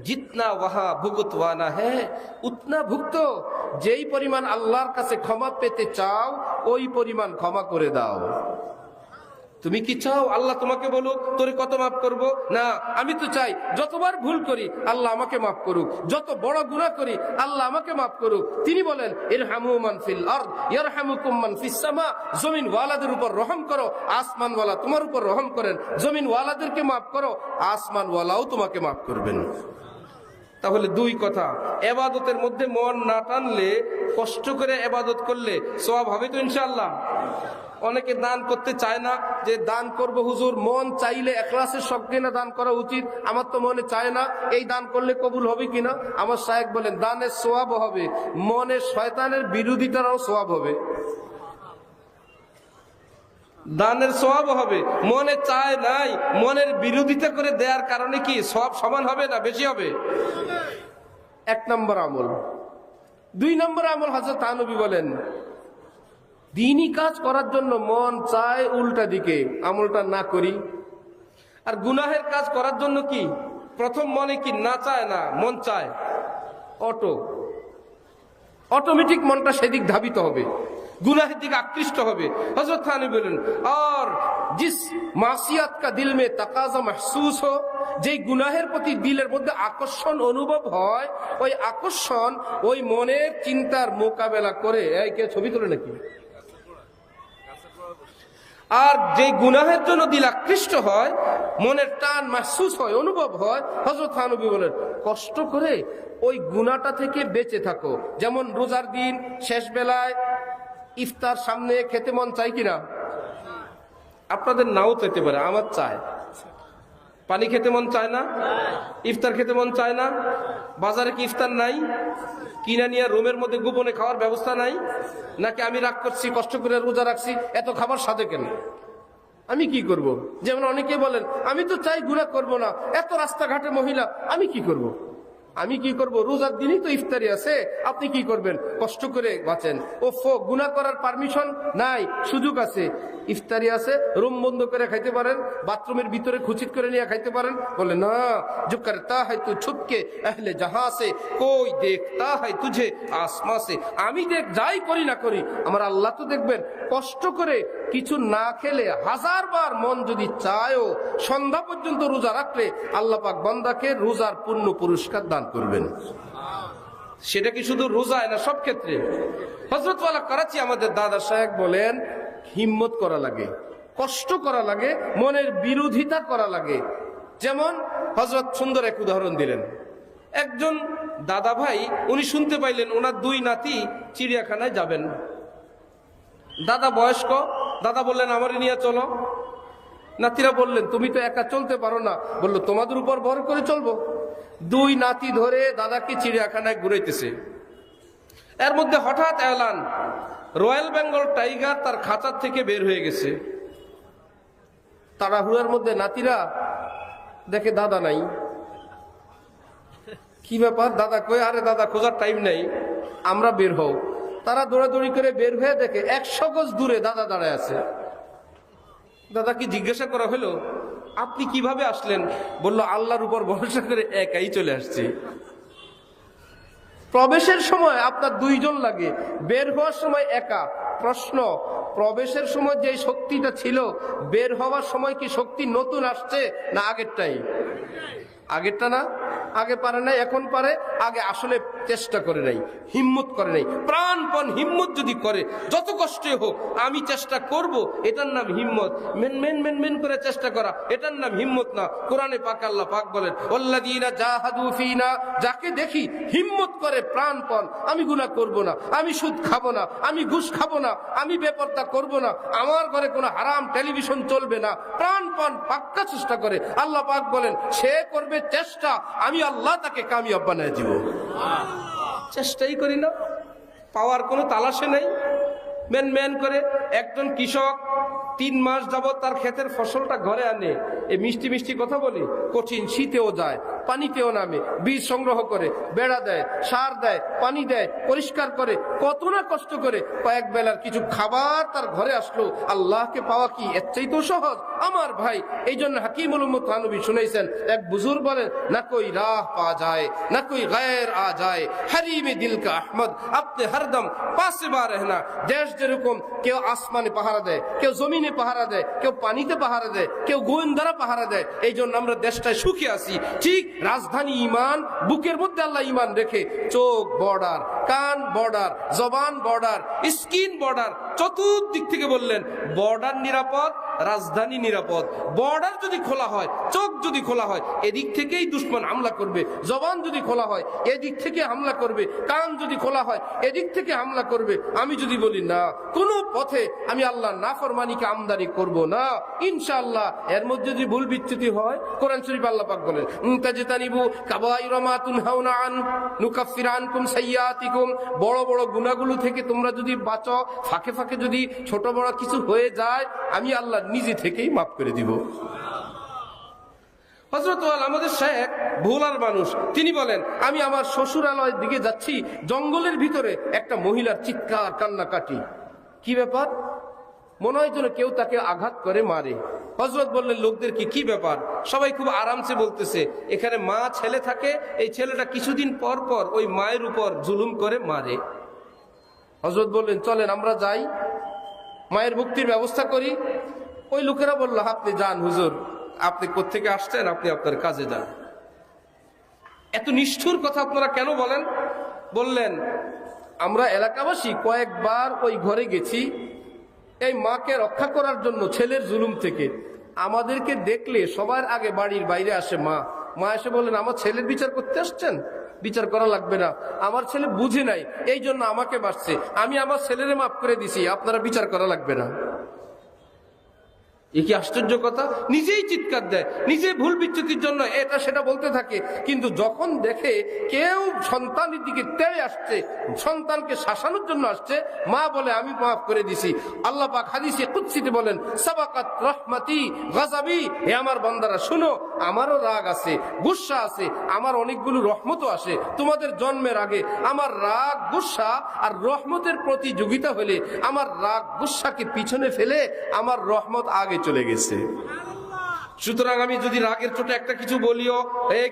জিতনা ওয়াহা ভুগতওয়ানা হ্যাঁ উতনা ভুক্ত। যেই পরিমাণ আল্লাহর কাছে ক্ষমা পেতে চাও ওই পরিমাণ ক্ষমা করে দাও। তুমি কি চাও আল্লাহ তোমাকে বলুক তোরে কত মাফ করব? না, আমি তো চাই যতবার ভুল করি আল্লাহ আমাকে মাফ করুক, যত বড় গুনাহ করি আল্লাহ আমাকে মাফ করুক। তিনি বলেন ইরহামু মান ফিল আরদ ইয়ারহামুকুম মান ফিস সামা। জমিন ওয়ালাদের উপর রহম করো, আসমান ওয়ালা তোমার উপর রহম করেন। জমিন ওয়ালাদেরকে মাফ করো, আসমান ওয়ালাও তোমাকে মাফ করবেন। তাহলে 2 কথা, ইবাদতের মধ্যে মন না টানলে, কষ্ট করে ইবাদত করলে সওয়াব হবে তো ইনশাআল্লাহ। অনেকে দান করতে চায় না, যে দান করব হুজুর, মন চাইলে ইখলাসের সঙ্গে না দান করা উচিত, আমার তো মনে চায় না, এই দান করলে কবুল হবে কিনা? আমার শায়েখ বলেন দানের সওয়াব হবে, মনে শয়তানের বিরোধিতারও সওয়াব হবে। দানের সওয়াব হবে, মনে চায় নাই, মনের বিরোধিতা করে দেওয়ার কারণে কি সওয়াব সমান হবে না বেশি হবে? 1 নম্বর আমল। 2 নম্বর আমল হযরত নবী বলেন দ্বীনি কাজ করার জন্য মন চায় উল্টা দিকে, আমলটা না করি। আর গুনাহের কাজ করার জন্য কি প্রথম মনে কি না চায় না, মন চায়, অটোমেটিক মনটা সেদিক ধাবিত হবে, गुनाह दिखे आकृष्ट होबे। हजरत थानी बोलेन और जिस मासियत का दिल में तकाजा महसूस हो, जे गुनाहेर प्रति दिलेर मध्य आकर्षण अनुभव হয় ওই আকর্ষণ ওই মনের চিন্তার মোকাবেলা করে। এই কে ছবি তোলে নাকি? আর যে গুনাহের জন্য দিল আকৃষ্ট হয়, মনের টান মাহসুস হয়, অনুভব হয়, হযরত থানবী বলেন কষ্ট করে ওই গুনাহটা থেকে বেঁচে থাকো। যেমন রোজার দিন শেষ বেলায় ইফতার সামনে খেতে মন চাই কিনা? আপনাদের নাও চাইতে পারে, আমার চায়। পানি খেতে মন চায় না? ইফতার খেতে মন চায় না? বাজারে কি ইফতার নাই? কিনা নিয়ে রুমের মধ্যে গোপনে খাওয়ার ব্যবস্থা নাই? নাকি আমি রাগ করছি, কষ্ট করে রোজা রাখছি, এত খাবার সাথে কেন? আমি কি করব? যেমন অনেকে বলেন আমি তো চাই গুনাহ করব না, এত রাস্তাঘাটে মহিলা, আমি কি করব? আমি কি করব? রোজার দিনই তো ইফতারি আছে, আপনি কি করবেন? কষ্ট করে বাঁচেন। ও গুনাহ করার পারমিশন নাই, সুযোগ আছে। ইফতারি আছে, রুম বন্ধ করে খাইতে পারেন, বাথরুমের ভিতরে খুচিত করে নিয়ে খাইতে পারেন। বলে না, जो करता है तू छुप के अहले जहां से, कोई देखता है तुझे आसमां से। আমি দেখ যাই করি না করি, আমার আল্লাহ তো দেখবেন। কষ্ট করে কিছু না খেলে হাজার বার মন যদি চায়ও, সন্ধ্যা পর্যন্ত রোজা রাখলে আল্লাহ পাক বান্দাকে রোজার পূর্ণ পুরস্কার দান করবেন। সেটা কি শুধু রোজায় না, সব ক্ষেত্রে। হযরত ওয়ালা করাচি আমাদের দাদা সাহেব বলেন হিম্মত করা লাগে, কষ্ট করা লাগে, মনের বিরোধিতা করা লাগে। যেমন হযরত সুন্দর এক উদাহরণ দিলেন। একজন দাদা ভাই, উনি শুনতে পাইলেন ওনার দুই নাতি চিড়িয়াখানায় যাবেন। দাদা বয়স্ক, দাদা বললেন আমারে নিয়ে চলো। নাতিরা বললেন তুমি তো একা চলতে পারো না। বললো তোমাদের উপর ভর করে চলবো। দুই নাতি ধরে দাদাকে চিড়িয়াখানায় ঘুরাইতেছে। এর মধ্যে হঠাৎ এলান, রয়্যাল বেঙ্গল টাইগার তার খাঁচার থেকে বের হয়ে গেছে। তাড়াহুড়ার মধ্যে নাতিরা দেখে দাদা নাই। কি ব্যাপার, দাদা কই? আরে দাদা খোঁজার টাইম নেই, আমরা বের হও। তারা দৌড়াদৌড়ি করে বের হয়ে দেখে 100 গজ দূরে দাদা দাঁড়ায় আছে। দাদাকে জিজ্ঞাসা করা হলো আপনি কিভাবে আসলেন? বলল আল্লাহর উপর ভরসা করে একাই চলে আসছি। প্রবেশের সময় আপনার দুইজন লাগে, বের হওয়ার সময় একা। প্রশ্ন, প্রবেশের সময় যে শক্তিটা ছিল, বের হওয়ার সময় কি শক্তি নতুন আসছে না আগেরটাই? আগেরটা না? আগে পারে নাই, এখন পারে। আগে আসলে চেষ্টা করে নাই, হিম্মত করে নাই। প্রাণপণ হিম্মত যদি করে, যত কষ্টে হোক আমি চেষ্টা করব, এটার নাম হিম্মত। মেন মেন মেন মেন করে চেষ্টা করা, এটার নাম হিম্মত না। কোরআনে পাক আল্লাহ পাক বলেন ওয়াল্লাযীনা জাহাদু ফীনা, যাকে দেখি হিম্মত করে প্রাণপণ, আমি গুনাহ করব না, আমি সুদ খাবো না, আমি ঘুষ খাবো না, আমি বেপরদা করব না, আমার ঘরে কোনো হারাম টেলিভিশন চলবে না, প্রাণপণ পাক্কা চেষ্টা করে, আল্লাহ পাক বলেন সে করবে চেষ্টা, আমি আল্লাহ তাকে কামিয়াব বানায় দিব। চেষ্টাই করি না, পাওয়ার কোনো তালাশে নাই, মেন মেন করে। একজন কৃষক 3 মাস যাবত তার ক্ষেতের ফসলটা ঘরে আনে, এই মিষ্টি মিষ্টি কথা বলি, কঠিন শীতেও যায়, পানিতেও নামে, বীজ সংগ্রহ করে, বেড়া দেয়, সার দেয়, পানি দেয়, পরিষ্কার করে, কত না কষ্ট করে কয়েক বেলার কিছু খাবার তার ঘরে আসলো। আল্লাহকে পাওয়া কি এর চাইতেও সহজ? আমার ভাই, এই জন্য হাকিমুল উম্মত থানবী শুনাইছেন, এক বুজুর্গ বলেন না কোই রাহ পা যায় না কোই গায়ের আ যায়, হারিমে দিল কা আহমদ আপনি হরদম পাশে বা রহনা। দেশ যেরকম কেউ আসমানে পাহারা দেয়, কেউ জমিনে পাহারা দেয়, কেউ পানিতে পাহারা দেয়, কেউ গোয়েন্দারা পাহারা দেয়, এই জন্য আমরা দেশটায় সুখে আছি। ঠিক রাজধানী ইমান, বুকের মধ্যে আল্লাহ ইমান রেখে, চোখ বর্ডার, কান বর্ডার, জবান বর্ডার, স্কিন বর্ডার, চতুর্দিক থেকে বললেন বর্ডার নিরাপদ, রাজধানী নিরাপদ। বর্ডার যদি খোলা হয়, চোখ যদি খোলা হয়, এদিক থেকেই দুশমন হামলা করবে। জবান যদি খোলা হয়, এদিক থেকে হামলা করবে। কান যদি খোলা হয়, এদিক থেকে হামলা করবে। আমি যদি বলি না, কোন পথে আমি আল্লাহর নাফরমানিকে আমদানি করব না, ইনশাআল্লাহ এর মধ্যে যদি ভুল বিচ্যুতি হয়, কোরআন শরীফ আল্লাহ পাক বলেন মুনতাজিতানিবু কাবাইরা মা তুনহাউনা আন নুকাফির আনকুম সাইয়্যাতিকুম, বড় বড় গুনাহগুলো থেকে তোমরা যদি বাঁচো, ফাঁকে ফাঁকে যদি ছোট বড় কিছু হয়ে যায়, আমি আল্লাহ নিজে থেকেই মাফ করে দিব। হযরত আমাদের শেখ ভোলার মানুষ, তিনি বলেন আমি আমার শ্বশুরালয়ের দিকে যাচ্ছি, জঙ্গলের ভিতরে একটা মহিলার চিৎকার কান্নাকাটি। কি ব্যাপার? মনে হয় যেন কেউ তাকে আঘাত করে মারে। হযরত বললেন লোকদের কি ব্যাপার? সবাই খুব আরামসে বলতেছে এখানে মা ছেলে থাকে, এই ছেলেটা কিছুদিন পর পর ওই মায়ের উপর জুলুম করে মারে। হযরত বললেন চলেন আমরা যাই, মায়ের মুক্তির ব্যবস্থা করি। ওই লোকেরা বলল আপনি যান হুজুর, আপনি কোত্থেকে আসছেন, আপনি আপনার কাজে যান। এত নিষ্ঠুর কথা আপনারা কেন বলেন? বললেন আমরা এলাকাবাসী কয়েকবার ওই ঘরে গেছি, এই মাকে রক্ষা করার জন্য ছেলের জুলুম থেকে আমাদেরকে দেখলে সবার আগে বাড়ির বাইরে আসে মা। মা এসে বলেন, আমার ছেলের বিচার করতে আসছেন? বিচার করা লাগবে না, আমার ছেলে বুঝে নাই, এই জন্য আমাকে মারছে, আমি আমার ছেলেরে মাফ করে দিছি, আপনারা বিচার করা লাগবে না। এ কি আশ্চর্য কথা! নিজেই চিৎকার দেয়, নিজেই ভুল বিচ্যুতির জন্য এটা সেটা বলতে থাকে, কিন্তু যখন দেখে কেউ সন্তানের দিকে তেড়ে আসছে, সন্তানকে শাসানোর জন্য আসছে, মা বলে আমি মাফ করে দিছি। আল্লাহ পাক হাদিসে কুদসিতে বলেন, সাবাকাত রহমাতি গাযাবি, হে আমার বান্দারা শুনো, আমারও রাগ আছে, গুসা আছে, আমার অনেকগুলো রহমতও আসে। তোমাদের জন্মের আগে আমার রাগ, গুসা আর রহমতের প্রতিযোগিতা হলে আমার রাগ গুসাকে পিছনে ফেলে আমার রহমত আগে চলে গেছে। সুতরাং আমি যদি রাগের চোটে একটা কিছু বলিও,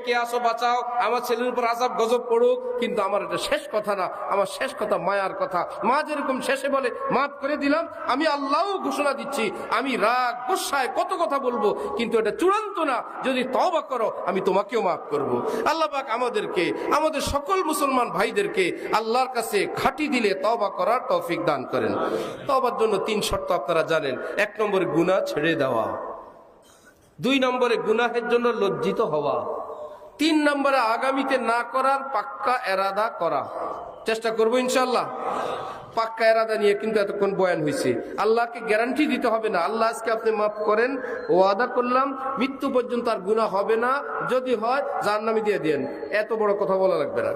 কে আসো বাঁচাও, আমার ছেলের উপর আযাব গজব পড়ুক, কিন্তু আমার এটা শেষ কথা না, আমার শেষ কথা মায়ার কথা। মা যেরকম শেষে বলে মাফ করে দিলাম, আমি আল্লাহও ঘোষণা দিচ্ছি আমি রাগ গুসায় কত কথা বলবো, কিন্তু এটা চূড়ান্ত না, যদি তওবা করো আমি তোমাকেও মাফ করব। আল্লাহ পাক আমাদেরকে, আমাদের সকল মুসলমান ভাইদেরকে আল্লাহর কাছে খাঁটি দিলে তওবা করার তৌফিক দান করেন। তওবার জন্য 3 শর্ত আপনারা জানেন। 1 নম্বরে গুনাহ ছেড়ে দেওয়া, 2 নম্বরে গুনাহের জন্য লজ্জিত হওয়া, 3 নম্বরে আগামীতে না করার পাক্কা এরাদা করা। চেষ্টা করবো ইনশাআল্লাহ। পাক্কা এরাদা নিয়ে কিন্তু এতক্ষণ বয়ান হয়েছে। আল্লাহকে গ্যারান্টি দিতে হবে না, আল্লাহ আজকে আপনি মাফ করেন, ওয়াদা করলাম মৃত্যু পর্যন্ত আর গুনাহ হবে না, যদি হয় জাহান্নামে দিয়ে দেন, এত বড় কথা বলা লাগবে না।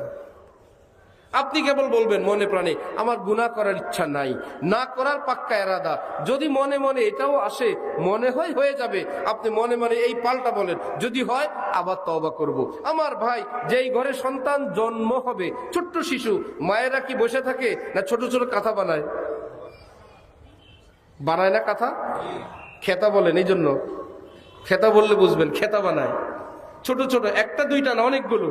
আপনি কেবল বলবেন মনে প্রাণে আমার গুনাহ করার ইচ্ছা নাই, না করার পাক্কা এরাদা। যদি মনে মনে এটাও আসে, মনে হয় হয়ে যাবে, আপনি মনে মনে এই পাল্টা বলেন, যদি হয় আবার তওবা করব। আমার ভাই, যেই ঘরে সন্তান জন্ম হবে, ছোট্ট শিশু, মায়েরা কি বসে থাকে না ছোট ছোট কাঁথা বানায়? বানায় না কাঁথা? খেতা বলেন, এই জন্য খেতা বললে বুঝবেন, খেতা বানায় ছোট ছোট, একটা দুইটা না, অনেকগুলো।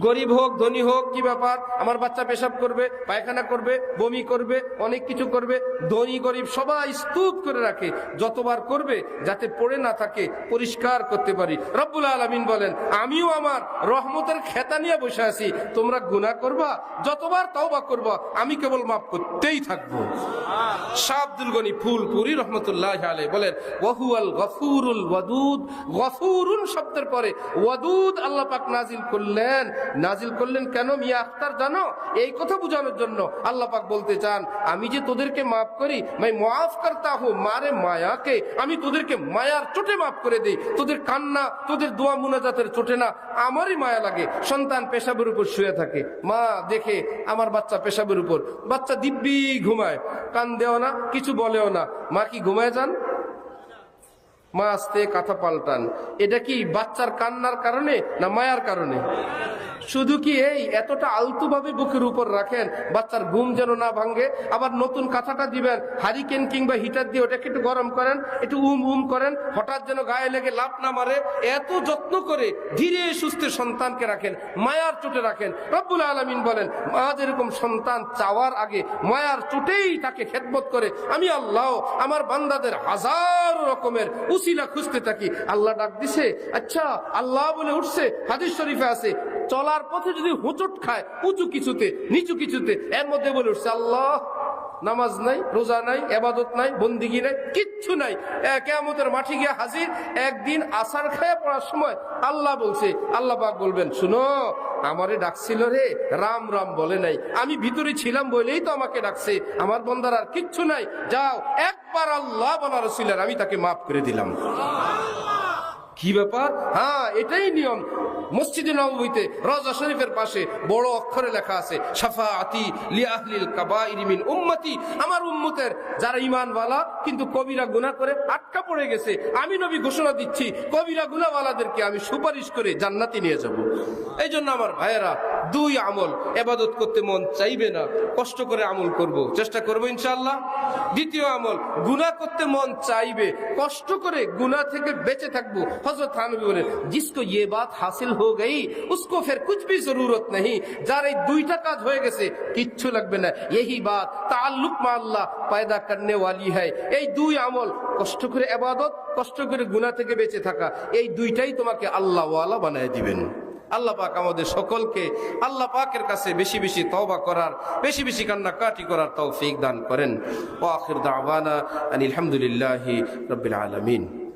গরিব হোক ধনী হোক, কি ব্যাপার, আমার বাচ্চা পেশাব করবে, পায়খানা করবে, বমি করবে, অনেক কিছু করবে, ধনী গরিব সবাই স্তূপ করে রাখে, যতবার করবে যাতে পড়ে না থাকে, পরিষ্কার করতে পারি। রব্বুল আলামিন বলেন, আমিও আমার রহমতের খেতা নিয়ে বসে আছি, তোমরা গুনাহ করবা, যতবার তওবা করবা আমি কেবল মাফ করতেই থাকবো। শাহ আব্দুল গনি ফুলপুরি রহমতুল্লাহ আলাইহি বলেন, ওয়াহুয়াল গফুরুল ওয়াদুদ। গফুরুন শব্দের পরে ওয়াদুদ আল্লাহ পাক নাজিল করলেন। নাজিল করলেন কেন মিয়া আখতার জানো? এই কথা বোঝানোর জন্য। আল্লাহ পাক বলতে চান, আমি যে তোদেরকে মাফ করি, मैं माफ करता हूं मारे মায়াকে, আমি তোদেরকে মায়ার চোটে মাফ করে দেই, তোদের কান্না, তোদের দোয়া মুনাজাতের চোটে না, আমারই মায়া লাগে। সন্তান পেশাবের উপর শুয়ে থাকে, মা দেখে আমার বাচ্চা পেশাবের উপর, বাচ্চা দিব্যি ঘুমায়, কান দেও না, কিছু বলেও না, মা কি ঘুমায় যান? মা আস্তে কাঁথা পাল্টান। এটা কি বাচ্চার কান্নার কারণে না মায়ার কারণে? শুধু কি এই এতটা আলতুভাবে বুকের উপর রাখেন বাচ্চার ঘুম যেন না ভাঙে? আবার নতুন কাঁথাটা দিবেন, হারিকেন কিংবা হিটার দিয়ে ওটাকে একটু গরম করেন, একটু করেন, হঠাৎ যেন গায়ে লেগে লাফ না মারে। এত যত্ন করে ধীরে সুস্থে সন্তানকে রাখেন, মায়ার চোটে রাখেন। রব্বুল আলামিন বলেন, মা যেরকম সন্তান চাওয়ার আগে মায়ার চোটেই তাকে খেদমত করে, আমি আল্লাহ আমার বান্দাদের হাজার রকমের উসিলা খুঁজতে থাকি। আল্লাহ ডাক দিছে, আচ্ছা আল্লাহ বলে উঠছে, হাদিস শরীফে আছে, চলার পথে যদি হোঁচট খায় উঁচু কিছুতে নিচু কিছুতে, এর মধ্যে বলে উঠছে আল্লাহ। নামাজ নাই, রোজা নাই, ইবাদত নাই, বন্দিগি নাই, কিচ্ছু নাই, কিয়ামতের মাঠে গিয়ে হাজির। একদিন আসার খায়া পড়ার সময় আল্লাহ বলছে, আল্লাহ পাক বলবেন, শুনো আমারে ডাকছিল রে, রাম রাম বলে নাই, আমি ভিতরে ছিলাম বলেই তো আমাকে ডাকছে, আমার বন্দার আর কিচ্ছু নাই, যাও একবার আল্লাহ বলা রসুলের, আমি তাকে মাফ করে দিলাম। কি ব্যাপার? হ্যাঁ, এটাই নিয়ম। মসজিদে নববীতে রওজা শরীফের পাশে বড় অক্ষরে লেখা আছে, শাফাআতি লি আহলিল কাবাইরি মিন উম্মতি, আমার উম্মতের যারা ঈমানওয়ালা কিন্তু কবিরা গুনাহ করে আটকা পড়ে গেছে, আমি নবী ঘোষণা দিচ্ছি কবিরা গুনাহওয়ালাদেরকে আমি সুপারিশ করে জান্নাতে নিয়ে যাব। এই জন্য আমার ভাইয়েরা, 2 আমল, ইবাদত করতে মন চাইবে না, কষ্ট করে আমল করব, চেষ্টা করব ইনশাআল্লাহ। 2 আমল, গুনাহ করতে মন চাইবে, কষ্ট করে গুনাহ থেকে বেঁচে থাকবো। হযরত থানবী বলেন, जिसको ये बात हासिल हो गई उसको फिर कुछ भी जरूरत नहीं। যার এই 2টা কাজ হয়ে গেছে কিচ্ছু লাগবে না। यही बात ताल्लुक में अल्लाह पैदा करने वाली है। এই 2 আমল, কষ্ট করে ইবাদত, কষ্ট করে গুনাহ থেকে বেঁচে থাকা, এই 2টাই তোমাকে আল্লাহ ওয়ালা বানায় দিবেন। আল্লাহ পাক আমাদের সকলকে আল্লাহ পাকের কাছে বেশি বেশি তওবা করার, বেশি বেশি কান্নাকাটি করার তৌফিক দান করেন। ওয়া আখির দাওয়ানা আনিল হামদুলিল্লাহি রাব্বিল আলামিন।